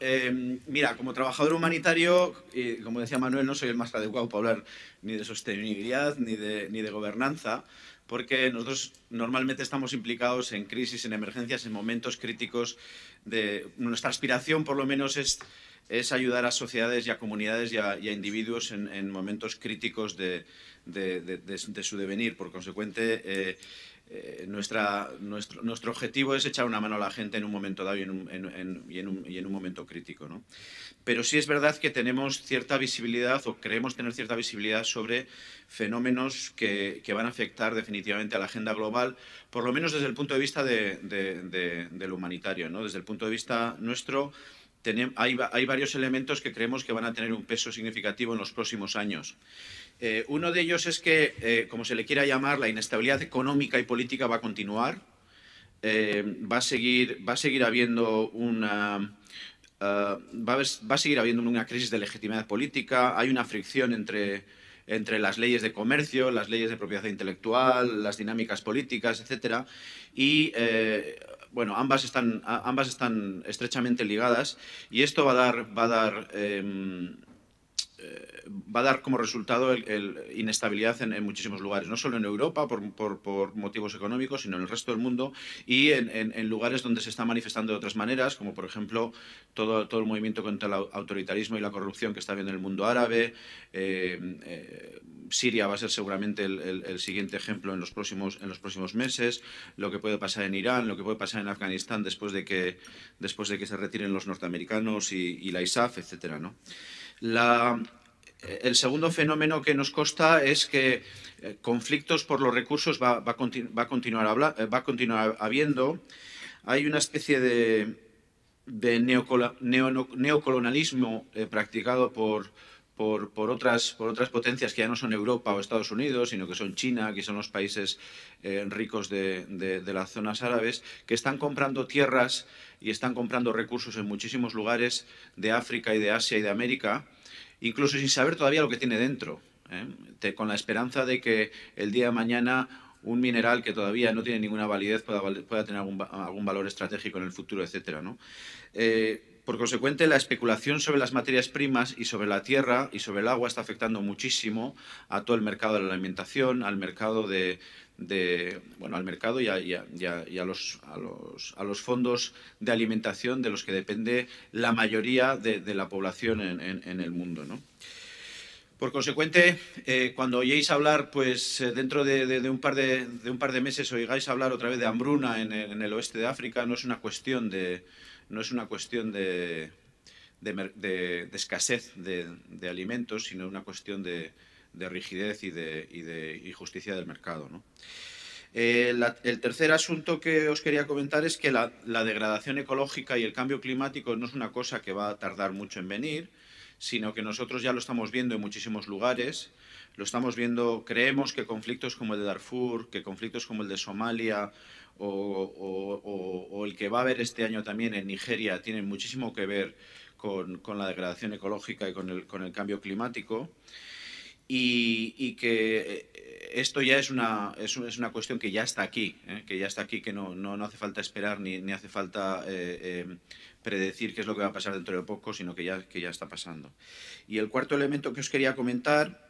mira, como trabajador humanitario, y como decía Manuel, no soy el más adecuado para hablar ni de sostenibilidad ni de gobernanza, porque nosotros normalmente estamos implicados en crisis, en emergencias, en momentos críticos. Nuestra aspiración, por lo menos, es ayudar a sociedades y a comunidades y a individuos en momentos críticos de su devenir. Por consecuente, nuestro objetivo es echar una mano a la gente en un momento dado y en un momento crítico, ¿no? Pero sí es verdad que tenemos cierta visibilidad, o creemos tener cierta visibilidad, sobre fenómenos que van a afectar definitivamente a la agenda global, por lo menos desde el punto de vista de lo humanitario, ¿no? Desde el punto de vista nuestro, hay varios elementos que creemos que van a tener un peso significativo en los próximos años. Uno de ellos es que, como se le quiera llamar, la inestabilidad económica y política va a continuar. Va a seguir habiendo una crisis de legitimidad política. Hay una fricción entre las leyes de comercio, las leyes de propiedad intelectual, las dinámicas políticas, etcétera. Y bueno, ambas están estrechamente ligadas, y esto va a dar como resultado inestabilidad en muchísimos lugares, no solo en Europa por motivos económicos, sino en el resto del mundo, y en lugares donde se está manifestando de otras maneras, como por ejemplo todo el movimiento contra el autoritarismo y la corrupción que está habiendo en el mundo árabe. Siria va a ser seguramente el siguiente ejemplo en los próximos meses, lo que puede pasar en Irán, lo que puede pasar en Afganistán después de que se retiren los norteamericanos y la ISAF, etcétera, ¿no? El segundo fenómeno que nos consta es que conflictos por los recursos va a continuar habiendo. Hay una especie de neocolonialismo practicado por otras potencias que ya no son Europa o Estados Unidos, sino que son China, que son los países ricos de las zonas árabes, que están comprando tierras y están comprando recursos en muchísimos lugares de África y de Asia y de América, incluso sin saber todavía lo que tiene dentro, con la esperanza de que el día de mañana un mineral que todavía no tiene ninguna validez pueda tener algún valor estratégico en el futuro, etcétera, ¿no? Por consecuente, la especulación sobre las materias primas y sobre la tierra y sobre el agua está afectando muchísimo a todo el mercado de la alimentación, al mercado al mercado y a los fondos de alimentación de los que depende la mayoría de la población en el mundo, ¿no? Por consecuente, cuando oíais hablar, pues dentro de un par de meses oigáis hablar otra vez de hambruna en el oeste de África, no es una cuestión de escasez de alimentos, sino una cuestión de rigidez y de justicia del mercado, ¿no? El tercer asunto que os quería comentar es que la degradación ecológica y el cambio climático no es una cosa que va a tardar mucho en venir, sino que nosotros ya lo estamos viendo en muchísimos lugares. Lo estamos viendo, creemos que conflictos como el de Darfur, que conflictos como el de Somalia o el que va a haber este año también en Nigeria tienen muchísimo que ver con la degradación ecológica y con el cambio climático. Y que esto ya es una cuestión que ya está aquí, que no hace falta esperar ni hace falta predecir qué es lo que va a pasar dentro de poco, sino que ya está pasando. Y el cuarto elemento que os quería comentar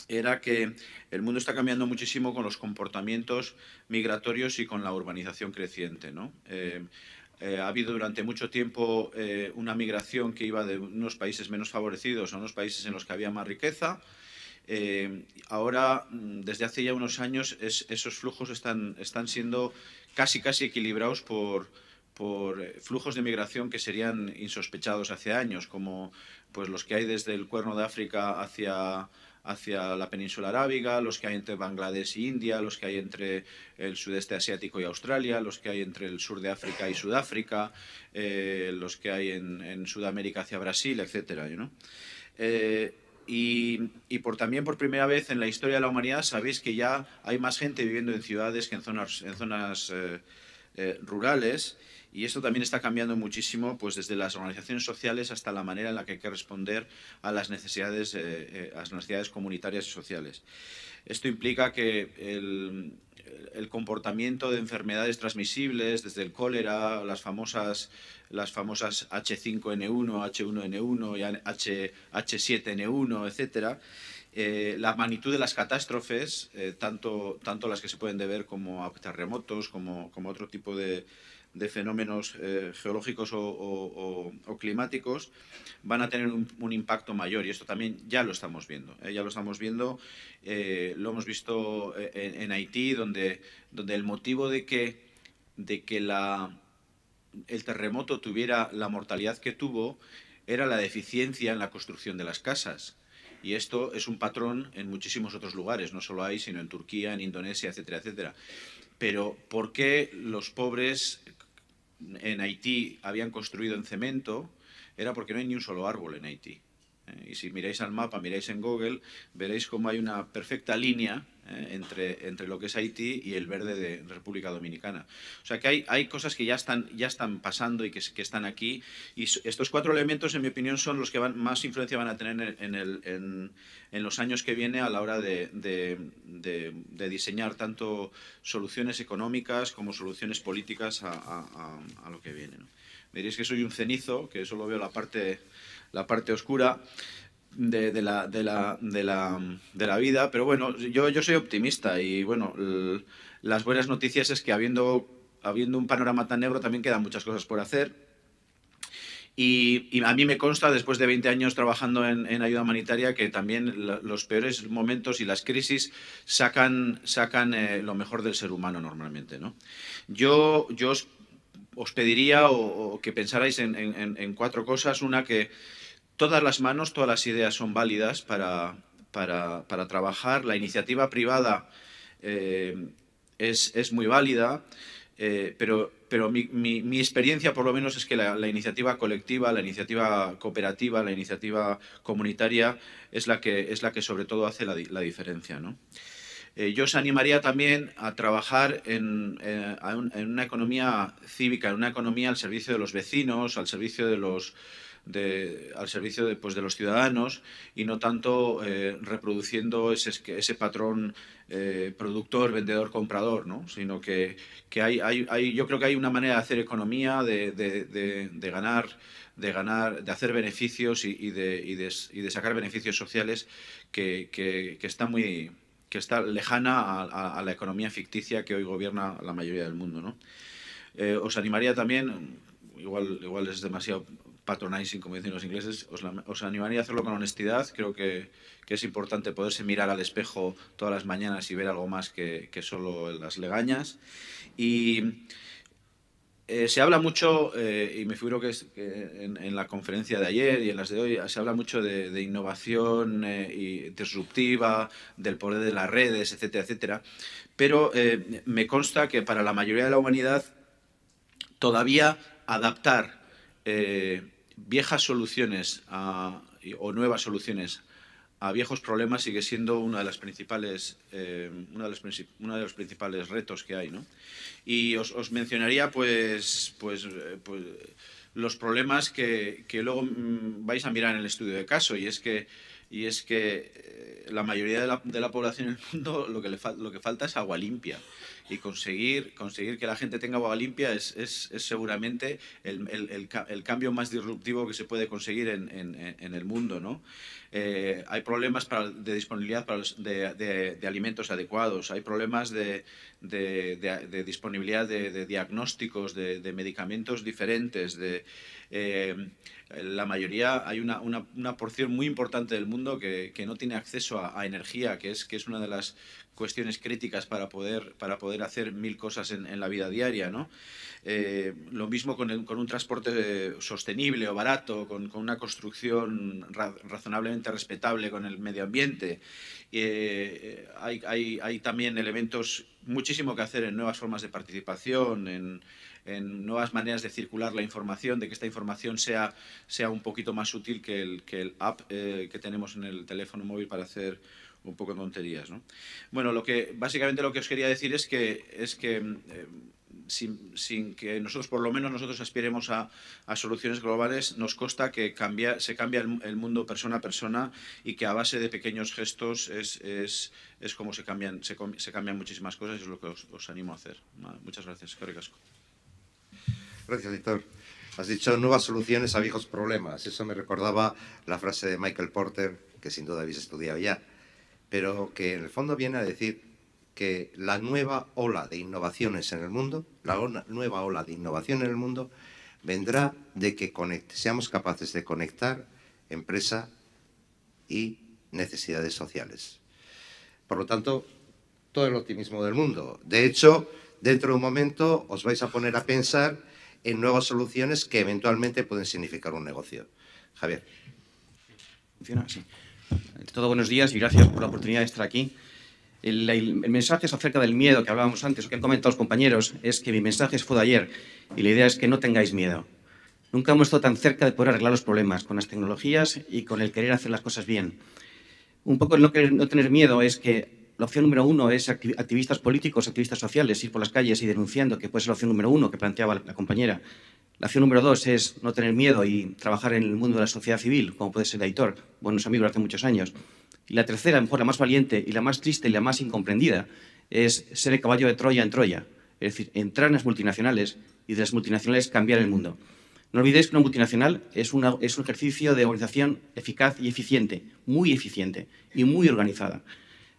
era que el mundo está cambiando muchísimo con los comportamientos migratorios y con la urbanización creciente, ¿no? Ha habido durante mucho tiempo una migración que iba de unos países menos favorecidos a unos países en los que había más riqueza. Ahora, desde hace ya unos años, esos flujos están siendo casi equilibrados por flujos de migración que serían insospechados hace años, como pues los que hay desde el Cuerno de África hacia la península arábiga, los que hay entre Bangladesh y India, los que hay entre el sudeste asiático y Australia, los que hay entre el sur de África y Sudáfrica, los que hay en Sudamérica hacia Brasil, etcétera, ¿no? Y también por primera vez en la historia de la humanidad sabéis que ya hay más gente viviendo en ciudades que en zonas rurales, y esto también está cambiando muchísimo, pues desde las organizaciones sociales hasta la manera en la que hay que responder a las necesidades comunitarias y sociales. Esto implica que el comportamiento de enfermedades transmisibles, desde el cólera, las famosas H5N1, H1N1 y H7N1, etcétera, la magnitud de las catástrofes, tanto las que se pueden deber como a terremotos, como otro tipo de fenómenos geológicos o climáticos, van a tener un impacto mayor, y esto también ya lo estamos viendo. Lo hemos visto en Haití, donde el motivo de que el terremoto tuviera la mortalidad que tuvo era la deficiencia en la construcción de las casas. Y esto es un patrón en muchísimos otros lugares, no solo ahí, sino en Turquía, en Indonesia, etcétera, etcétera. Pero ¿por qué los pobres en Haití habían construido en cemento? Era porque no hay ni un solo árbol en Haití. Y si miráis al mapa, miráis en Google, veréis cómo hay una perfecta línea entre lo que es Haití y el verde de República Dominicana. O sea que hay cosas que ya están pasando y que están aquí, y estos cuatro elementos, en mi opinión, son los que más influencia van a tener en los años que viene a la hora de diseñar tanto soluciones económicas como soluciones políticas a lo que viene, ¿no? Diréis que soy un cenizo, que solo veo la parte oscura de la vida, pero bueno, yo soy optimista, y bueno, las buenas noticias es que habiendo un panorama tan negro también quedan muchas cosas por hacer, y a mí me consta, después de 20 años trabajando en ayuda humanitaria, que también los peores momentos y las crisis sacan lo mejor del ser humano normalmente, ¿no? Yo os pediría o que pensarais en cuatro cosas. Una, que todas las manos, todas las ideas son válidas para trabajar. La iniciativa privada es muy válida, pero mi experiencia, por lo menos, es que la iniciativa colectiva, la iniciativa cooperativa, la iniciativa comunitaria es la que sobre todo hace la diferencia, ¿no? Yo os animaría también a trabajar en una economía cívica, en una economía al servicio de los vecinos, al servicio de los ciudadanos, y no tanto reproduciendo ese patrón productor, vendedor, comprador, ¿no? Sino que yo creo que hay una manera de hacer economía, de de hacer beneficios y de sacar beneficios sociales que está lejana a la economía ficticia que hoy gobierna la mayoría del mundo, ¿no? Os animaría también, igual es demasiado patronizing, como dicen los ingleses, os animaría a hacerlo con honestidad. Creo que es importante poderse mirar al espejo todas las mañanas y ver algo más que solo las legañas. Y se habla mucho, y me figuro que en la conferencia de ayer y en las de hoy, se habla mucho de innovación y disruptiva, del poder de las redes, etcétera, etcétera. Pero me consta que para la mayoría de la humanidad todavía adaptar viejas soluciones o nuevas soluciones a viejos problemas sigue siendo uno de los principales retos que hay, ¿no? Y os mencionaría pues los problemas que luego vais a mirar en el estudio de caso, y es que la mayoría de la población en el mundo lo que falta es agua limpia. Y conseguir que la gente tenga agua limpia es seguramente el cambio más disruptivo que se puede conseguir en el mundo, ¿no? Hay problemas de disponibilidad de alimentos adecuados, hay problemas de disponibilidad de diagnósticos, de medicamentos diferentes, la mayoría, hay una porción muy importante del mundo que no tiene acceso a energía, que es una de las cuestiones críticas para poder hacer mil cosas en la vida diaria, ¿no? Lo mismo con un transporte sostenible o barato, con una construcción razonablemente respetable con el medio ambiente. Hay también elementos, muchísimo que hacer en nuevas formas de participación, en nuevas maneras de circular la información, de que esta información sea un poquito más útil que el app que tenemos en el teléfono móvil para hacer un poco de tonterías, ¿no? Bueno, básicamente lo que os quería decir es que sin que nosotros, por lo menos nosotros aspiremos a soluciones globales, nos consta que se cambia el mundo persona a persona, y que a base de pequeños gestos es como se cambian muchísimas cosas, y es lo que os animo a hacer. Muchas gracias. Eskerrik asko. Gracias, Víctor. Has dicho nuevas soluciones a viejos problemas. Eso me recordaba la frase de Michael Porter, que sin duda habéis estudiado ya, pero que en el fondo viene a decir que la nueva ola de innovaciones en el mundo, vendrá de que seamos capaces de conectar empresa y necesidades sociales. Por lo tanto, todo el optimismo del mundo. De hecho, dentro de un momento os vais a poner a pensar en nuevas soluciones que eventualmente pueden significar un negocio. Javier. Funciona, sí. Ante todo, buenos días y gracias por la oportunidad de estar aquí. El mensaje es acerca del miedo que hablábamos antes, o que han comentado los compañeros, es que mi mensaje fue de ayer, y la idea es que no tengáis miedo. Nunca hemos estado tan cerca de poder arreglar los problemas con las tecnologías y con el querer hacer las cosas bien. Un poco el no tener miedo es que la opción número uno es activistas políticos, activistas sociales, ir por las calles y denunciando, que puede ser la opción número uno que planteaba la compañera. La opción número dos es no tener miedo y trabajar en el mundo de la sociedad civil, como puede ser Aitor, buenos amigos hace muchos años. Y la tercera, a lo mejor la más valiente y la más triste y la más incomprendida, es ser el caballo de Troya en Troya. Es decir, entrar en las multinacionales y de las multinacionales cambiar el mundo. No olvidéis que una multinacional es un ejercicio de organización eficaz y eficiente y muy organizada.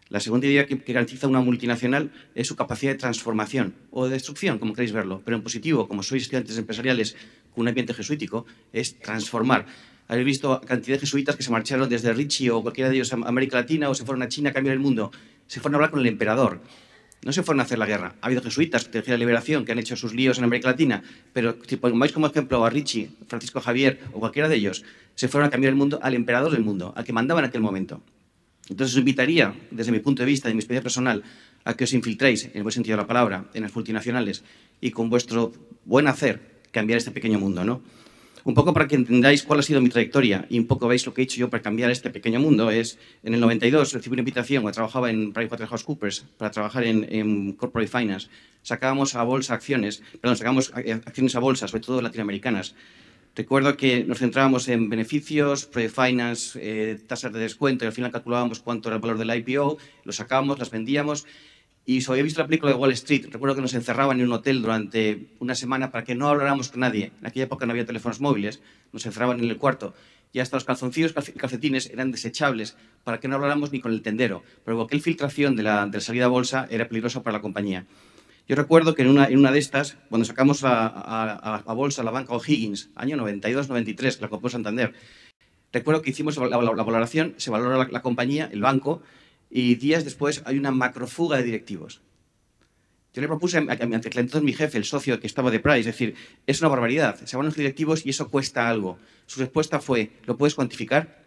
La segunda idea que garantiza una multinacional es su capacidad de transformación o de destrucción, como queréis verlo, pero en positivo, como sois estudiantes empresariales con un ambiente jesuítico, es transformar. Habéis visto cantidad de jesuitas que se marcharon desde Richie o cualquiera de ellos a América Latina, o se fueron a China a cambiar el mundo. Se fueron a hablar con el emperador. No se fueron a hacer la guerra. Ha habido jesuitas de la liberación que han hecho sus líos en América Latina, pero si pongáis como ejemplo a Richie, Francisco Javier o cualquiera de ellos, se fueron a cambiar el mundo al emperador del mundo, al que mandaba en aquel momento. Entonces os invitaría, desde mi punto de vista y mi experiencia personal, a que os infiltréis, en el buen sentido de la palabra, en las multinacionales y con vuestro buen hacer cambiar este pequeño mundo, ¿no? Un poco para que entendáis cuál ha sido mi trayectoria y un poco veis lo que he hecho yo para cambiar este pequeño mundo es, en el 92 recibí una invitación cuando trabajaba en PricewaterhouseCoopers para trabajar en Corporate Finance. Sacábamos acciones a bolsa, sobre todo latinoamericanas. Recuerdo que nos centrábamos en beneficios, Project Finance, tasas de descuento, y al final calculábamos cuánto era el valor del IPO, lo sacábamos, las vendíamos Y si había visto la película de Wall Street, recuerdo que nos encerraban en un hotel durante una semana para que no habláramos con nadie. En aquella época no había teléfonos móviles, nos encerraban en el cuarto. Y hasta los calzoncillos y calcetines eran desechables para que no habláramos ni con el tendero. Pero cualquier filtración de la salida a bolsa era peligrosa para la compañía. Yo recuerdo que en una de estas, cuando sacamos a bolsa la banca O'Higgins, año 92-93, que la compró Santander, recuerdo que hicimos la valoración, se valora la compañía, el banco, y días después hay una macrofuga de directivos. Yo le propuse ante entonces mi jefe, el socio que estaba de Price, es decir, es una barbaridad, se van los directivos y eso cuesta algo. Su respuesta fue, ¿lo puedes cuantificar?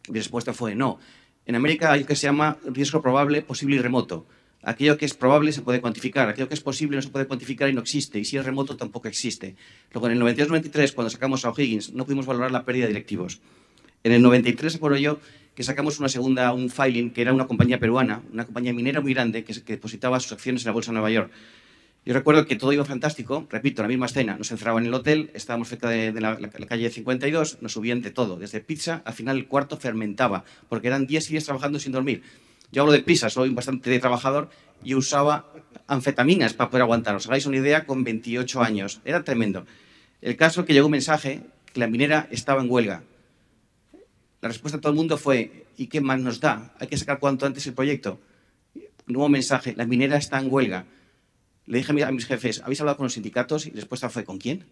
Mi respuesta fue, no. En América hay lo que se llama riesgo probable, posible y remoto. Aquello que es probable se puede cuantificar, aquello que es posible no se puede cuantificar y no existe, y si es remoto tampoco existe. Luego, en el 92-93, cuando sacamos a O'Higgins, no pudimos valorar la pérdida de directivos. En el 93, recuerdo yo, que sacamos un filing, que era una compañía peruana, una compañía minera muy grande que depositaba sus acciones en la Bolsa de Nueva York. Yo recuerdo que todo iba fantástico, repito, la misma escena, nos encerraban en el hotel, estábamos cerca de la calle 52, nos subían de todo, desde pizza, al final el cuarto fermentaba, porque eran días y días trabajando sin dormir. Yo hablo de pizza, soy bastante trabajador y usaba anfetaminas para poder aguantar. Os hagáis una idea, con 28 años. Era tremendo. El caso es que llegó un mensaje que la minera estaba en huelga. La respuesta de todo el mundo fue, ¿y qué más nos da? Hay que sacar cuanto antes el proyecto. Nuevo mensaje, la minera está en huelga. Le dije a mis jefes, ¿habéis hablado con los sindicatos? Y la respuesta fue, ¿con quién?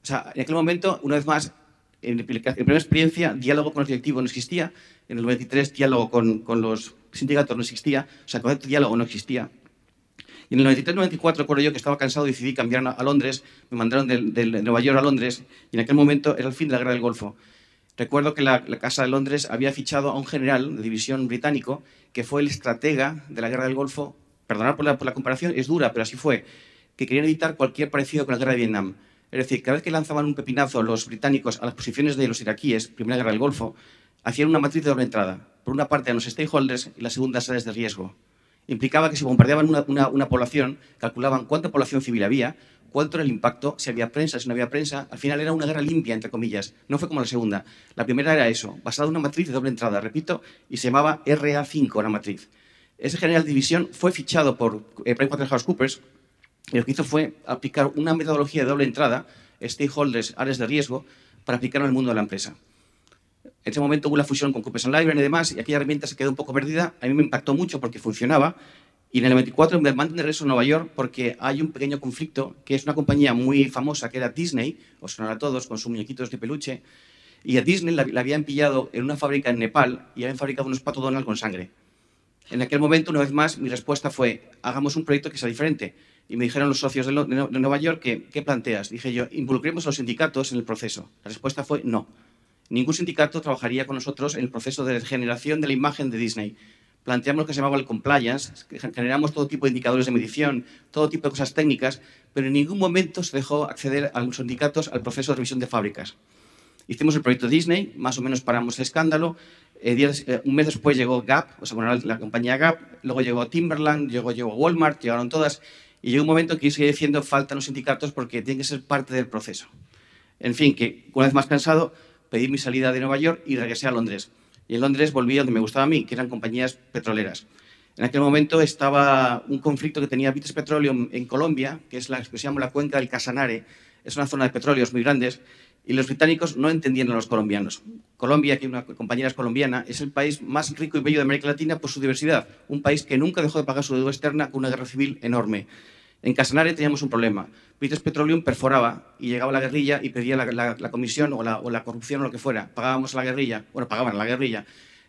O sea, en aquel momento, una vez más, en mi primera experiencia, diálogo con los directivos no existía. En el 93, diálogo con los sindicatos no existía. O sea, el concepto de diálogo no existía. Y en el 93-94, recuerdo yo que estaba cansado y decidí cambiar a Londres. Me mandaron de Nueva York a Londres. Y en aquel momento era el fin de la Guerra del Golfo. Recuerdo que la Casa de Londres había fichado a un general de división británico que fue el estratega de la Guerra del Golfo. Perdonad por la comparación, es dura, pero así fue. Que querían evitar cualquier parecido con la Guerra de Vietnam. Es decir, cada vez que lanzaban un pepinazo los británicos a las posiciones de los iraquíes, Primera Guerra del Golfo, hacían una matriz de doble entrada. Por una parte a los stakeholders y la segunda a áreas de riesgo. Implicaba que si bombardeaban una población, calculaban cuánta población civil había, cuánto era el impacto, si había prensa, si no había prensa. Al final era una guerra limpia, entre comillas. No fue como la segunda. La primera era eso, basada en una matriz de doble entrada, repito, y se llamaba RA5 la matriz. Ese general de división fue fichado por PricewaterhouseCoopers y lo que hizo fue aplicar una metodología de doble entrada, stakeholders, áreas de riesgo, para aplicarlo en el mundo de la empresa. En ese momento hubo la fusión con Coopers & Lybrand y demás, y aquella herramienta se quedó un poco perdida. A mí me impactó mucho porque funcionaba. Y en el 94 me mandan de regreso a Nueva York porque hay un pequeño conflicto, que es una compañía muy famosa, que era Disney, os sonará a todos, con sus muñequitos de peluche. Y a Disney la habían pillado en una fábrica en Nepal y habían fabricado unos pato Donald con sangre. En aquel momento, una vez más, mi respuesta fue, hagamos un proyecto que sea diferente. Y me dijeron los socios de Nueva York, ¿qué planteas? Dije yo, involucremos a los sindicatos en el proceso. La respuesta fue no. Ningún sindicato trabajaría con nosotros en el proceso de generación de la imagen de Disney. Planteamos lo que se llamaba el compliance, generamos todo tipo de indicadores de medición, todo tipo de cosas técnicas, pero en ningún momento se dejó acceder a los sindicatos al proceso de revisión de fábricas. Hicimos el proyecto Disney, más o menos paramos el escándalo. Un mes después llegó Gap, o sea, bueno, la compañía Gap, luego llegó Timberland, llegó Walmart, llegaron todas, y llegó un momento que yo seguía diciendo faltan los sindicatos porque tienen que ser parte del proceso. En fin, que una vez más cansado, pedí mi salida de Nueva York y regresé a Londres. Y en Londres volví a donde me gustaba a mí, que eran compañías petroleras. En aquel momento estaba un conflicto que tenía British Petroleum en Colombia, que es que se llama la cuenca del Casanare. Es una zona de petróleos muy grandes y los británicos no entendían a los colombianos. Colombia, que una compañera es colombiana, es el país más rico y bello de América Latina por su diversidad. Un país que nunca dejó de pagar su deuda externa con una guerra civil enorme. En Casanare teníamos un problema. British Petroleum perforaba y llegaba la guerrilla y pedía la comisión o la corrupción o lo que fuera. Pagábamos a la guerrilla, bueno, pagaban a la guerrilla.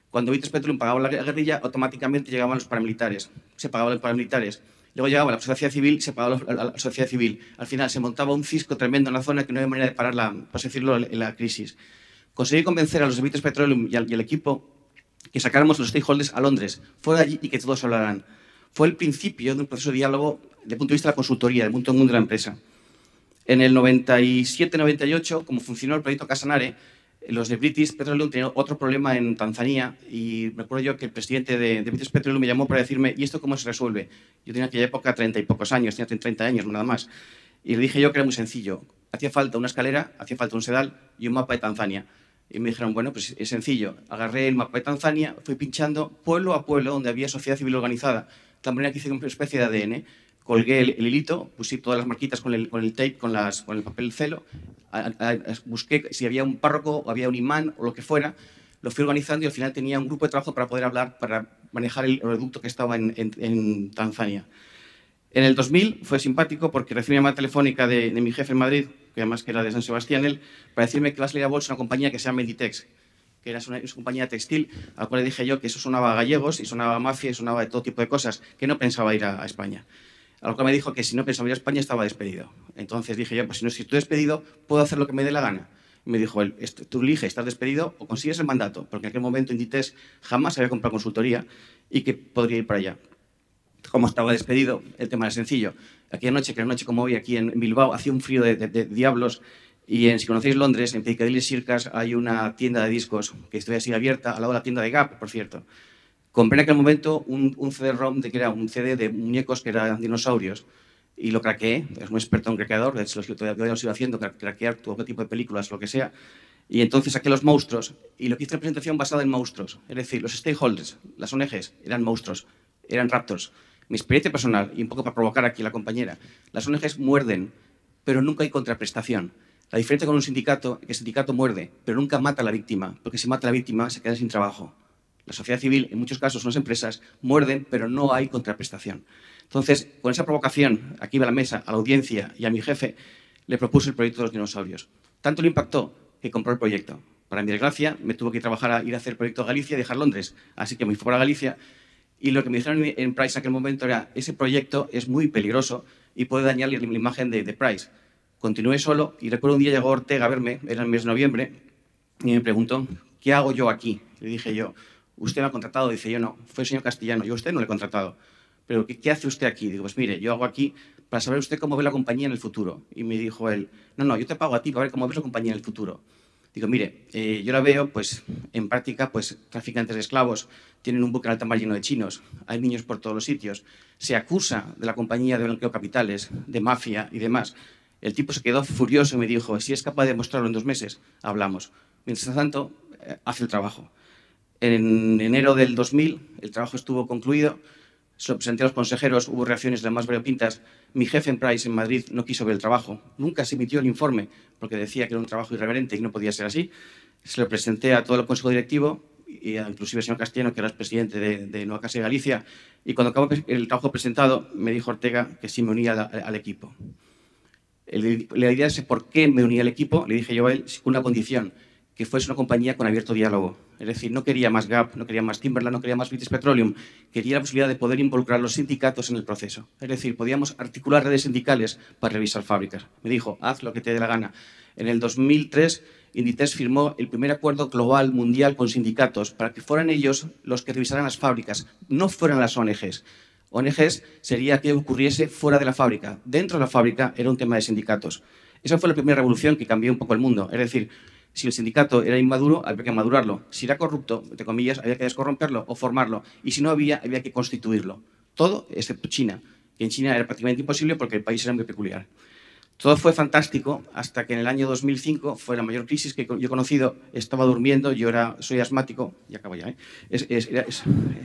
Cuando British Petroleum pagaba la guerrilla, automáticamente llegaban los paramilitares. Se pagaban los paramilitares. Luego llegaba la sociedad civil, se pagaba a la sociedad civil. Al final se montaba un cisco tremendo en la zona que no había manera de parar, por así decirlo, la crisis. Conseguí convencer a los de British Petroleum y al equipo que sacáramos los stakeholders a Londres, fuera de allí y que todos hablaran. Fue el principio de un proceso de diálogo desde el punto de vista de la consultoría, del mundo de la empresa. En el 97-98, como funcionó el proyecto Casanare, los de British Petroleum tenían otro problema en Tanzania y me acuerdo yo que el presidente de British Petroleum me llamó para decirme ¿y esto cómo se resuelve? Yo tenía en aquella época 30 y pocos años, tenía 30 años nada más. Y le dije yo que era muy sencillo. Hacía falta una escalera, hacía falta un sedal y un mapa de Tanzania. Y me dijeron, bueno, pues es sencillo. Agarré el mapa de Tanzania, fui pinchando pueblo a pueblo donde había sociedad civil organizada, tal manera que hice una especie de ADN. Colgué el hilito, puse todas las marquitas con el tape, con el papel celo, busqué si había un párroco o había un imán o lo que fuera, lo fui organizando y al final tenía un grupo de trabajo para poder hablar, para manejar el oleoducto que estaba en Tanzania. En el 2000 fue simpático porque recibí una llamada telefónica de mi jefe en Madrid, que además que era de San Sebastián, él, para decirme que va a salir a bolsa una compañía que se llama Inditex, que era una compañía textil, a la cual le dije yo que eso sonaba a gallegos y sonaba a mafia y sonaba de todo tipo de cosas, que no pensaba ir a España. A lo que me dijo que si no pensaba ir a España estaba despedido. Entonces dije yo, pues si no estoy despedido, puedo hacer lo que me dé la gana. Y me dijo él, tú eliges, estás despedido o consigues el mandato, porque en aquel momento Inditex jamás había comprado consultoría y que podría ir para allá. Como estaba despedido, el tema era sencillo. Aquella noche, que era una noche como hoy, aquí en Bilbao, hacía un frío de diablos. Y si conocéis Londres, en Piccadilly Circus hay una tienda de discos que todavía sigue abierta, al lado de la tienda de Gap, por cierto. Compré en aquel momento un CD-ROM, que era un CD de muñecos que eran dinosaurios, y lo craqueé. Es un experto en craqueador, de hecho todavía lo sigo haciendo, craquear todo tipo de películas, lo que sea. Y entonces saqué los monstruos, y lo que hice en presentación basada en monstruos. Es decir, los stakeholders, las ONGs, eran monstruos, eran raptors. Mi experiencia personal, y un poco para provocar aquí a la compañera, las ONGs muerden, pero nunca hay contraprestación. La diferencia con un sindicato es que el sindicato muerde, pero nunca mata a la víctima, porque si mata a la víctima se queda sin trabajo. La sociedad civil, en muchos casos, las empresas muerden, pero no hay contraprestación. Entonces, con esa provocación, aquí a la mesa, a la audiencia y a mi jefe, le propuse el proyecto de los dinosaurios. Tanto le impactó que compró el proyecto. Para mi desgracia, me tuvo que trabajar ir a hacer el proyecto a Galicia y dejar Londres. Así que me fui para Galicia y lo que me dijeron en Price en aquel momento era ese proyecto es muy peligroso y puede dañar la imagen de Price. Continué solo y recuerdo un día llegó Ortega a verme, era el mes de noviembre, y me preguntó, ¿qué hago yo aquí? Le dije yo, ¿usted me ha contratado? Dice, yo no, fue el señor Castellano, yo a usted no le he contratado. Pero ¿qué hace usted aquí? Digo, pues mire, yo hago aquí para saber usted cómo ve la compañía en el futuro. Y me dijo él, no, yo te pago a ti para ver cómo ves la compañía en el futuro. Digo, mire, yo la veo, pues, en práctica, pues, traficantes de esclavos, tienen un buque en alta mar lleno de chinos, hay niños por todos los sitios, se acusa de la compañía de blanqueo de capitales, de mafia y demás. El tipo se quedó furioso y me dijo, si es capaz de demostrarlo en 2 meses, hablamos. Mientras tanto, hace el trabajo. En enero del 2000 el trabajo estuvo concluido, se lo presenté a los consejeros, hubo reacciones de las más variopintas. Mi jefe en Price en Madrid no quiso ver el trabajo, nunca se emitió el informe porque decía que era un trabajo irreverente y no podía ser así. Se lo presenté a todo el consejo directivo, y inclusive al señor Castellano, que era el presidente de Nueva Casa de Galicia, y cuando acabó el trabajo presentado me dijo Ortega que sí me unía al equipo. La idea es por qué me unía al equipo, le dije yo a él, con una condición, que fuese una compañía con abierto diálogo. Es decir, no quería más Gap, no quería más Timberland, no quería más British Petroleum, quería la posibilidad de poder involucrar a los sindicatos en el proceso. Es decir, podíamos articular redes sindicales para revisar fábricas. Me dijo, haz lo que te dé la gana. En el 2003, Inditex firmó el primer acuerdo global mundial con sindicatos para que fueran ellos los que revisaran las fábricas, no fueran las ONGs. ONGs sería que ocurriese fuera de la fábrica. Dentro de la fábrica era un tema de sindicatos. Esa fue la primera revolución que cambió un poco el mundo. Es decir, si el sindicato era inmaduro, había que madurarlo. Si era corrupto, entre comillas, había que descorromperlo o formarlo. Y si no había que constituirlo. Todo excepto China, que en China era prácticamente imposible porque el país era muy peculiar. Todo fue fantástico hasta que en el año 2005 fue la mayor crisis que yo he conocido. Estaba durmiendo, soy asmático, ya acabo ya,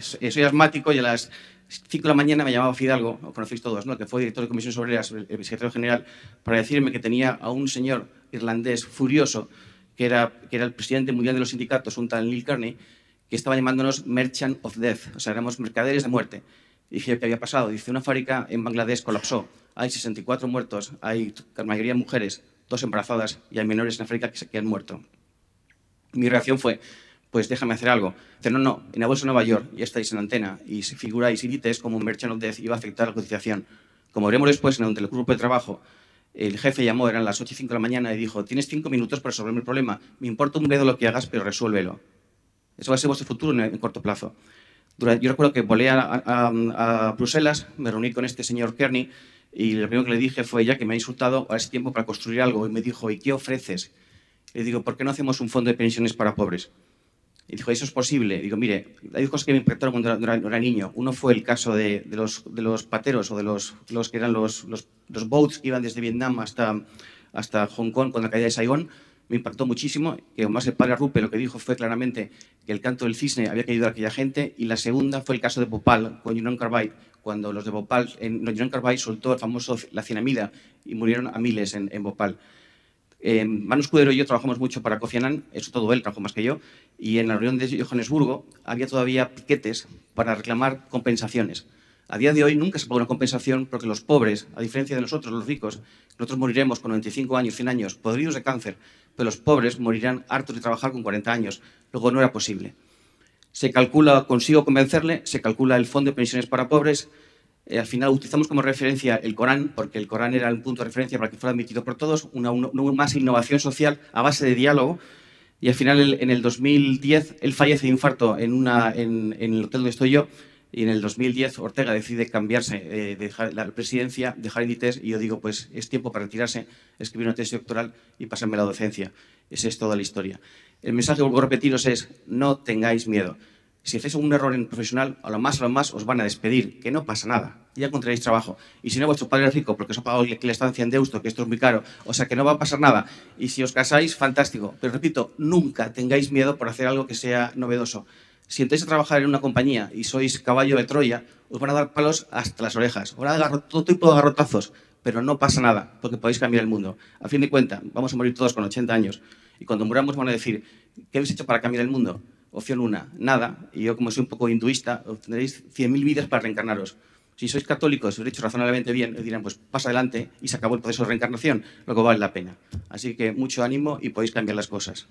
soy asmático y a las 5 de la mañana me llamaba Fidalgo, lo conocéis todos, ¿no? Que fue director de Comisiones Obreras, el secretario general, para decirme que tenía a un señor irlandés furioso, que era el presidente mundial de los sindicatos, un tal Neil Kearney, que estaba llamándonos Merchant of Death, o sea, éramos mercaderes de muerte. Y dije, ¿qué había pasado? Dice, una fábrica en Bangladesh colapsó, hay 64 muertos, hay la mayoría mujeres, 2 embarazadas y hay menores en África que han muerto. Mi reacción fue, pues déjame hacer algo. Dice, no, en la bolsa de Nueva York ya estáis en antena y si figuráis Inditex como un Merchant of Death iba a afectar la cotización. Como veremos después, en el grupo de trabajo, el jefe llamó, eran las 8:05 de la mañana, y dijo, tienes 5 minutos para resolver el problema. Me importa un bledo lo que hagas, pero resuélvelo. Eso va a ser vuestro futuro en corto plazo. Yo recuerdo que volé a Bruselas, me reuní con este señor Kearney y lo primero que le dije fue, ya que me ha insultado, ahora es tiempo para construir algo. Y me dijo, ¿y qué ofreces? Le digo, ¿por qué no hacemos un fondo de pensiones para pobres? Y dijo, ¿eso es posible? Digo, mire, hay 2 cosas que me impactaron cuando era niño. Uno fue el caso de los pateros o de los que eran los boats que iban desde Vietnam hasta Hong Kong con la caída de Saigón. Me impactó muchísimo, que además el padre Rupe lo que dijo fue claramente que el canto del cisne había que ayudar a aquella gente. Y la segunda fue el caso de Bhopal con Union Carbide, cuando los de Bhopal, Joan Carball soltó el famoso la cianamida y murieron a miles en Bhopal. Manu Escudero y yo trabajamos mucho para Kofi Annan, eso todo él, trabajó más que yo, y en la reunión de Johannesburgo había todavía piquetes para reclamar compensaciones. A día de hoy nunca se paga una compensación porque los pobres, a diferencia de nosotros, los ricos, nosotros moriremos con 95 años, 100 años, podridos de cáncer, pero los pobres morirán hartos de trabajar con 40 años. Luego no era posible. Se calcula, consigo convencerle, se calcula el fondo de pensiones para pobres. Al final utilizamos como referencia el Corán, porque el Corán era el punto de referencia para que fuera admitido por todos, una más innovación social a base de diálogo. Y al final, en el 2010, él fallece de infarto en el hotel donde estoy yo, y en el 2010 Ortega decide cambiarse, dejar la presidencia, dejar Inditex, y yo digo, pues es tiempo para retirarse, escribir una tesis doctoral y pasarme a la docencia. Esa es toda la historia. El mensaje que vuelvo a repetiros es, no tengáis miedo. Si hacéis un error en profesional, a lo más os van a despedir, que no pasa nada, ya encontraréis trabajo. Y si no, vuestro padre es rico porque os ha pagado la estancia en Deusto, que esto es muy caro, o sea que no va a pasar nada. Y si os casáis, fantástico. Pero repito, nunca tengáis miedo por hacer algo que sea novedoso. Si entráis a trabajar en una compañía y sois caballo de Troya, os van a dar palos hasta las orejas, os van a dar todo tipo de garrotazos, pero no pasa nada, porque podéis cambiar el mundo. A fin de cuentas, vamos a morir todos con 80 años, y cuando muramos van a decir, ¿qué habéis hecho para cambiar el mundo? Opción 1, nada, y yo como soy un poco hinduista, obtendréis 100.000 vidas para reencarnaros. Si sois católicos y os he hecho razonablemente bien, os dirán, pues pasa adelante y se acabó el proceso de reencarnación, luego vale la pena. Así que mucho ánimo y podéis cambiar las cosas.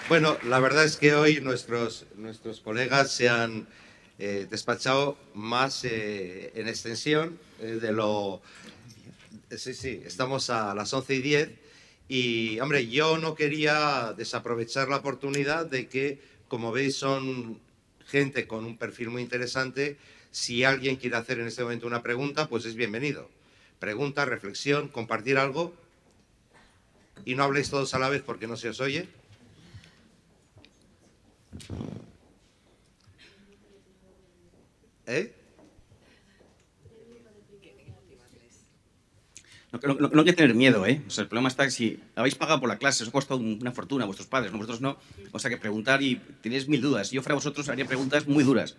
Bueno, la verdad es que hoy nuestros colegas se han despachado más en extensión de lo... Sí, estamos a las 11:10 y, hombre, yo no quería desaprovechar la oportunidad de que, como veis, son gente con un perfil muy interesante. Si alguien quiere hacer en este momento una pregunta, pues es bienvenido. Pregunta, reflexión, compartir algo y no habléis todos a la vez porque no se os oye. No hay que tener miedo, ¿eh? O sea, el problema está que si habéis pagado por la clase, os ha costado una fortuna a vuestros padres, vosotros no. O sea, que preguntar y tenéis 1000 dudas. Si yo fuera vosotros, haría preguntas muy duras.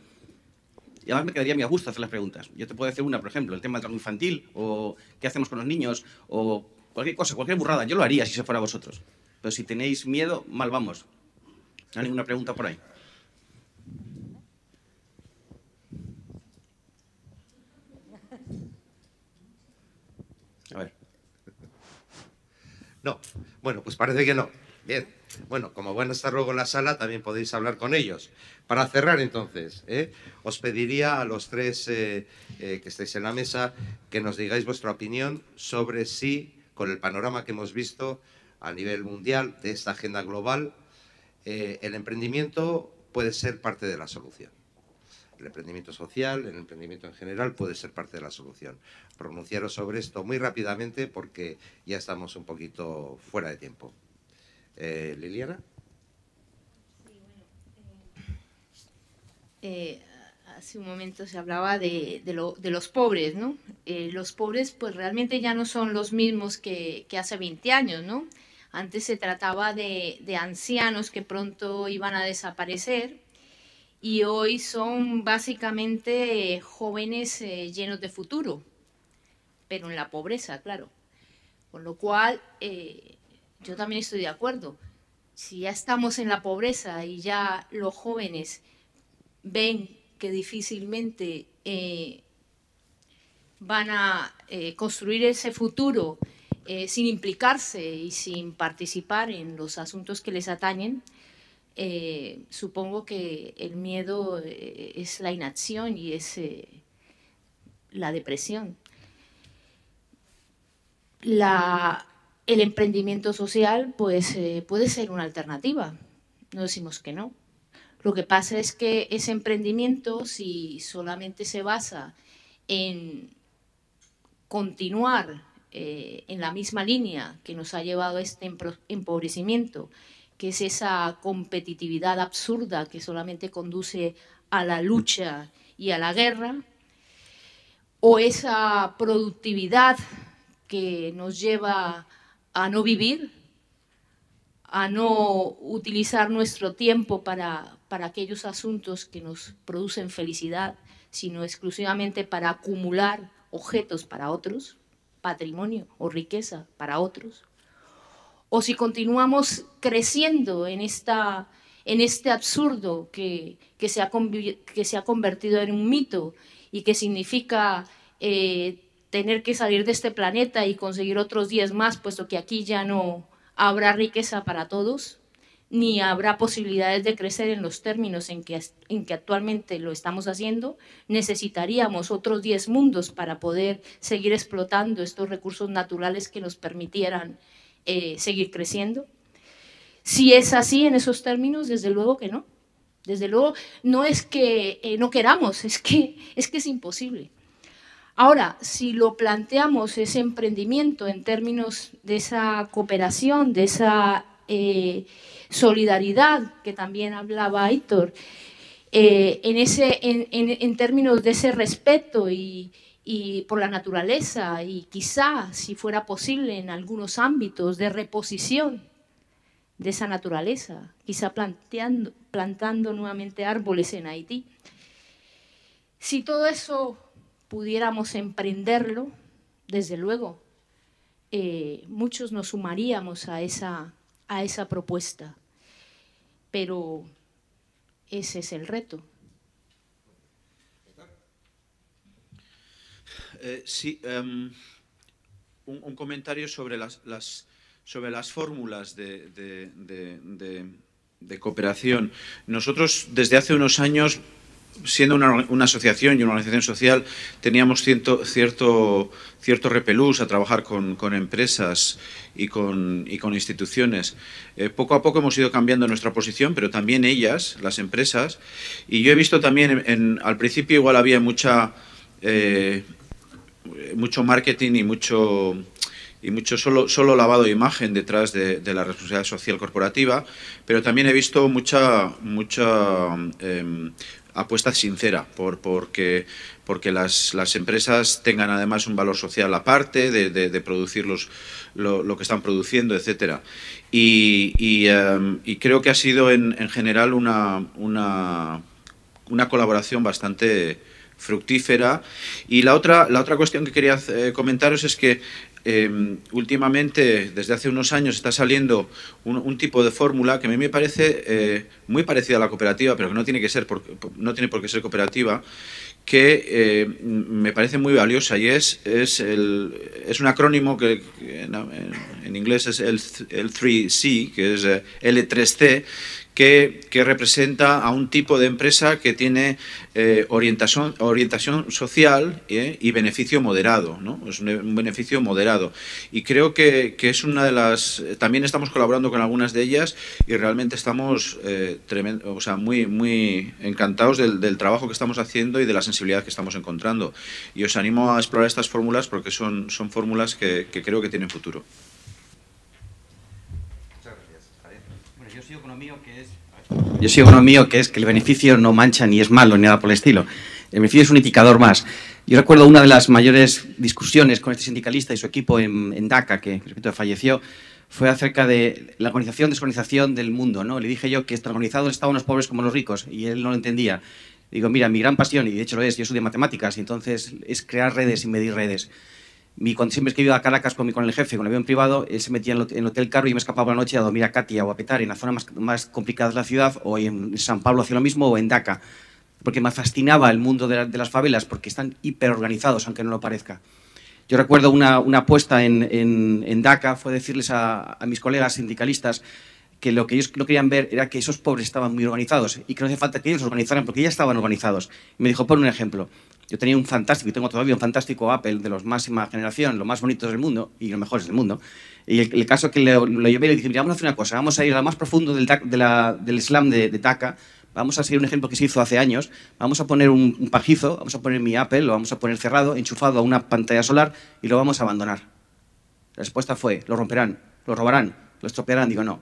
Y además me quedaría muy a gusto hacer las preguntas. Yo te puedo decir una, por ejemplo, el tema del trabajo infantil, o qué hacemos con los niños, o cualquier cosa, cualquier burrada. Yo lo haría si se fuera vosotros. Pero si tenéis miedo, mal vamos. ¿No hay ninguna pregunta por ahí? A ver. No. Bueno, pues parece que no. Bien. Bueno, como van a estar luego en la sala, también podéis hablar con ellos. Para cerrar, entonces, os pediría a los tres que estáis en la mesa que nos digáis vuestra opinión sobre si, con el panorama que hemos visto a nivel mundial de esta agenda global, el emprendimiento puede ser parte de la solución. El emprendimiento social, el emprendimiento en general puede ser parte de la solución. Pronunciaros sobre esto muy rápidamente porque ya estamos un poquito fuera de tiempo. Liliana. Hace un momento se hablaba de los pobres, ¿no? Los pobres pues realmente ya no son los mismos que hace 20 años, ¿no? Antes se trataba de ancianos que pronto iban a desaparecer y hoy son básicamente jóvenes llenos de futuro, pero en la pobreza, claro. Con lo cual, yo también estoy de acuerdo. Si ya estamos en la pobreza y ya los jóvenes ven que difícilmente van a construir ese futuro sin implicarse y sin participar en los asuntos que les atañen, supongo que el miedo es la inacción y es la depresión. El emprendimiento social pues, puede ser una alternativa, no decimos que no. Lo que pasa es que ese emprendimiento, si solamente se basa en continuar en la misma línea que nos ha llevado a este empobrecimiento, que es esa competitividad absurda que solamente conduce a la lucha y a la guerra, o esa productividad que nos lleva a no vivir, a no utilizar nuestro tiempo para aquellos asuntos que nos producen felicidad, sino exclusivamente para acumular objetos para otros, patrimonio o riqueza para otros, o si continuamos creciendo en este absurdo que se ha convertido en un mito y que significa tener que salir de este planeta y conseguir otros 10 más, puesto que aquí ya no habrá riqueza para todos, ni habrá posibilidades de crecer en los términos en que actualmente lo estamos haciendo. Necesitaríamos otros 10 mundos para poder seguir explotando estos recursos naturales que nos permitieran seguir creciendo. Si es así en esos términos, desde luego que no. Desde luego no es que no queramos, es que es imposible. Ahora, si lo planteamos ese emprendimiento en términos de esa cooperación, de esa solidaridad que también hablaba Aitor, en términos de ese respeto y por la naturaleza y quizá, si fuera posible, en algunos ámbitos de reposición de esa naturaleza, quizá plantando nuevamente árboles en Haití. Si todo eso pudiéramos emprenderlo, desde luego, muchos nos sumaríamos a esa propuesta, pero ese es el reto. Sí, un comentario sobre las fórmulas de cooperación. Nosotros, desde hace unos años, siendo una asociación y una organización social, teníamos cierto repelús a trabajar con empresas y con instituciones. Poco a poco hemos ido cambiando nuestra posición, pero también ellas, las empresas. Y yo he visto también, al principio igual había mucho marketing y mucho solo lavado de imagen detrás de la responsabilidad social corporativa, pero también he visto mucha apuesta sincera porque las empresas tengan además un valor social aparte de producir lo que están produciendo, etcétera. Y creo que ha sido en general una colaboración bastante fructífera. Y la otra cuestión que quería comentaros es que últimamente, desde hace unos años, está saliendo un tipo de fórmula que a mí me parece muy parecida a la cooperativa, pero que no tiene por qué ser cooperativa, que me parece muy valiosa, y es un acrónimo que en inglés es el 3C, que es L3C, que representa a un tipo de empresa que tiene orientación social y beneficio moderado, ¿no? Es un beneficio moderado. Y creo que es una de las... También estamos colaborando con algunas de ellas y realmente estamos muy encantados del trabajo que estamos haciendo y de la sensibilidad que estamos encontrando. Y os animo a explorar estas fórmulas porque son fórmulas que creo que tienen futuro. Yo sigo con lo mío, que es que el beneficio no mancha ni es malo ni nada por el estilo. El beneficio es un indicador más. Yo recuerdo una de las mayores discusiones con este sindicalista y su equipo en Dhaka, que repito, falleció, fue acerca de la desorganización del mundo, ¿no? Le dije yo que organizados estaban los pobres como los ricos, y él no lo entendía. Digo, mira, mi gran pasión, y de hecho lo es, yo estudio matemáticas, y entonces es crear redes y medir redes. Cuando siempre que iba a Caracas con el jefe, con el avión privado, él se metía en el hotel carro y me escapaba por la noche a dormir a Katia o a Petare, en la zona más complicada de la ciudad, o en San Pablo hacía lo mismo, o en Dhaka, porque me fascinaba el mundo de las favelas, porque están hiperorganizados, aunque no lo parezca. Yo recuerdo una apuesta en Dhaka, fue decirles a mis colegas sindicalistas que lo que ellos no querían ver era que esos pobres estaban muy organizados y que no hacía falta que ellos los organizaran porque ya estaban organizados. Y me dijo, pon un ejemplo. Yo tenía un fantástico, y tengo todavía un fantástico Apple de los máxima generación, los más bonitos del mundo y los mejores del mundo. Y el caso que lo llevé y le dije, mira, vamos a hacer una cosa, vamos a ir a lo más profundo del slam de Dhaka, vamos a seguir un ejemplo que se hizo hace años, vamos a poner un pajizo, vamos a poner mi Apple, lo vamos a poner cerrado, enchufado a una pantalla solar y lo vamos a abandonar. La respuesta fue, lo romperán, lo robarán, lo estropearán. Digo, no.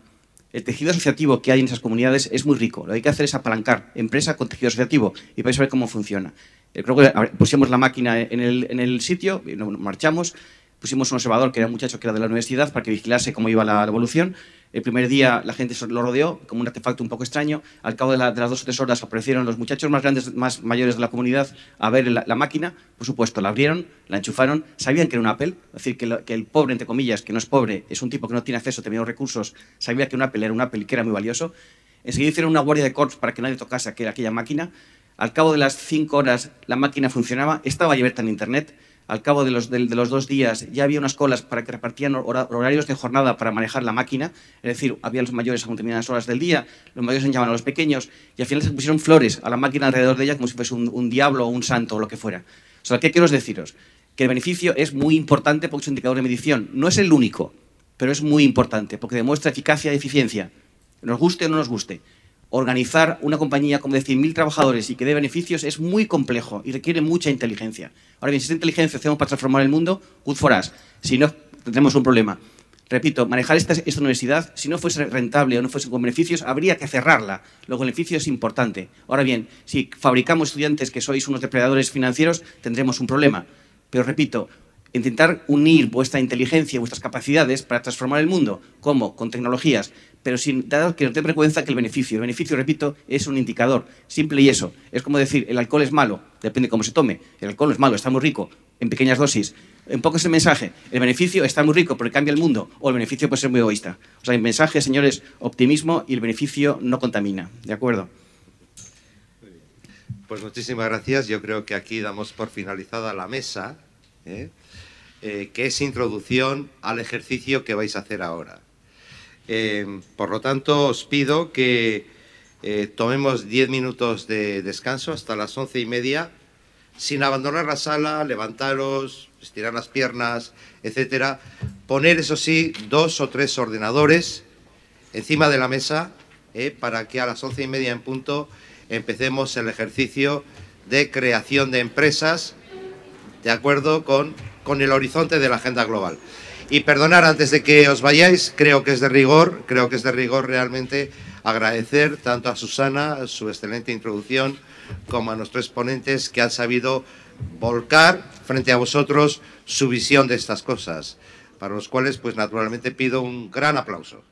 El tejido asociativo que hay en esas comunidades es muy rico. Lo que hay que hacer es apalancar empresa con tejido asociativo y vais a ver cómo funciona. Creo que pusimos la máquina en el sitio, marchamos, pusimos un observador que era un muchacho que era de la universidad para que vigilase cómo iba la evolución. El primer día la gente lo rodeó como un artefacto un poco extraño. Al cabo de las 2 o 3 horas aparecieron los muchachos más grandes, más mayores de la comunidad a ver la máquina. Por supuesto, la abrieron, la enchufaron, sabían que era un Apple, es decir, que el pobre, entre comillas, que no es pobre, es un tipo que no tiene acceso a determinados recursos, sabía que un Apple era un Apple y que era muy valioso. Enseguida hicieron una guardia de corps para que nadie tocase aquella máquina. Al cabo de las 5 horas la máquina funcionaba, estaba abierta en Internet. Al cabo de los 2 días ya había unas colas para que repartían horarios de jornada para manejar la máquina, es decir, había los mayores a determinadas horas del día, los mayores enseñaban a los pequeños y al final se pusieron flores a la máquina alrededor de ella como si fuese un diablo o un santo o lo que fuera. O sea, ¿qué quiero deciros? Que el beneficio es muy importante porque es un indicador de medición. No es el único, pero es muy importante porque demuestra eficacia y eficiencia. Nos guste o no nos guste. Organizar una compañía como de 100.000 trabajadores y que dé beneficios es muy complejo y requiere mucha inteligencia. Ahora bien, si esta inteligencia hacemos para transformar el mundo, good for us. Si no, tendremos un problema. Repito, manejar esta universidad, si no fuese rentable o no fuese con beneficios, habría que cerrarla. Los beneficios es importante. Ahora bien, si fabricamos estudiantes que sois unos depredadores financieros, tendremos un problema. Pero repito, intentar unir vuestra inteligencia y vuestras capacidades para transformar el mundo. ¿Cómo? Con tecnologías. Pero sin dar que no te frecuencia que el beneficio, repito, es un indicador, simple y eso. Es como decir, el alcohol es malo, depende de cómo se tome. El alcohol es malo, está muy rico, en pequeñas dosis. Un poco es el mensaje. El beneficio está muy rico porque cambia el mundo, o el beneficio puede ser muy egoísta. O sea, el mensaje, señores, optimismo y el beneficio no contamina. ¿De acuerdo? Pues muchísimas gracias. Yo creo que aquí damos por finalizada la mesa, que es introducción al ejercicio que vais a hacer ahora. Por lo tanto, os pido que tomemos 10 minutos de descanso hasta las 11:30, sin abandonar la sala, levantaros, estirar las piernas, etcétera. Poner, eso sí, 2 o 3 ordenadores encima de la mesa para que a las 11:30 en punto empecemos el ejercicio de creación de empresas de acuerdo con el horizonte de la agenda global. Y perdonar antes de que os vayáis, creo que es de rigor realmente agradecer tanto a Susana su excelente introducción como a nuestros ponentes que han sabido volcar frente a vosotros su visión de estas cosas, para los cuales pues naturalmente pido un gran aplauso.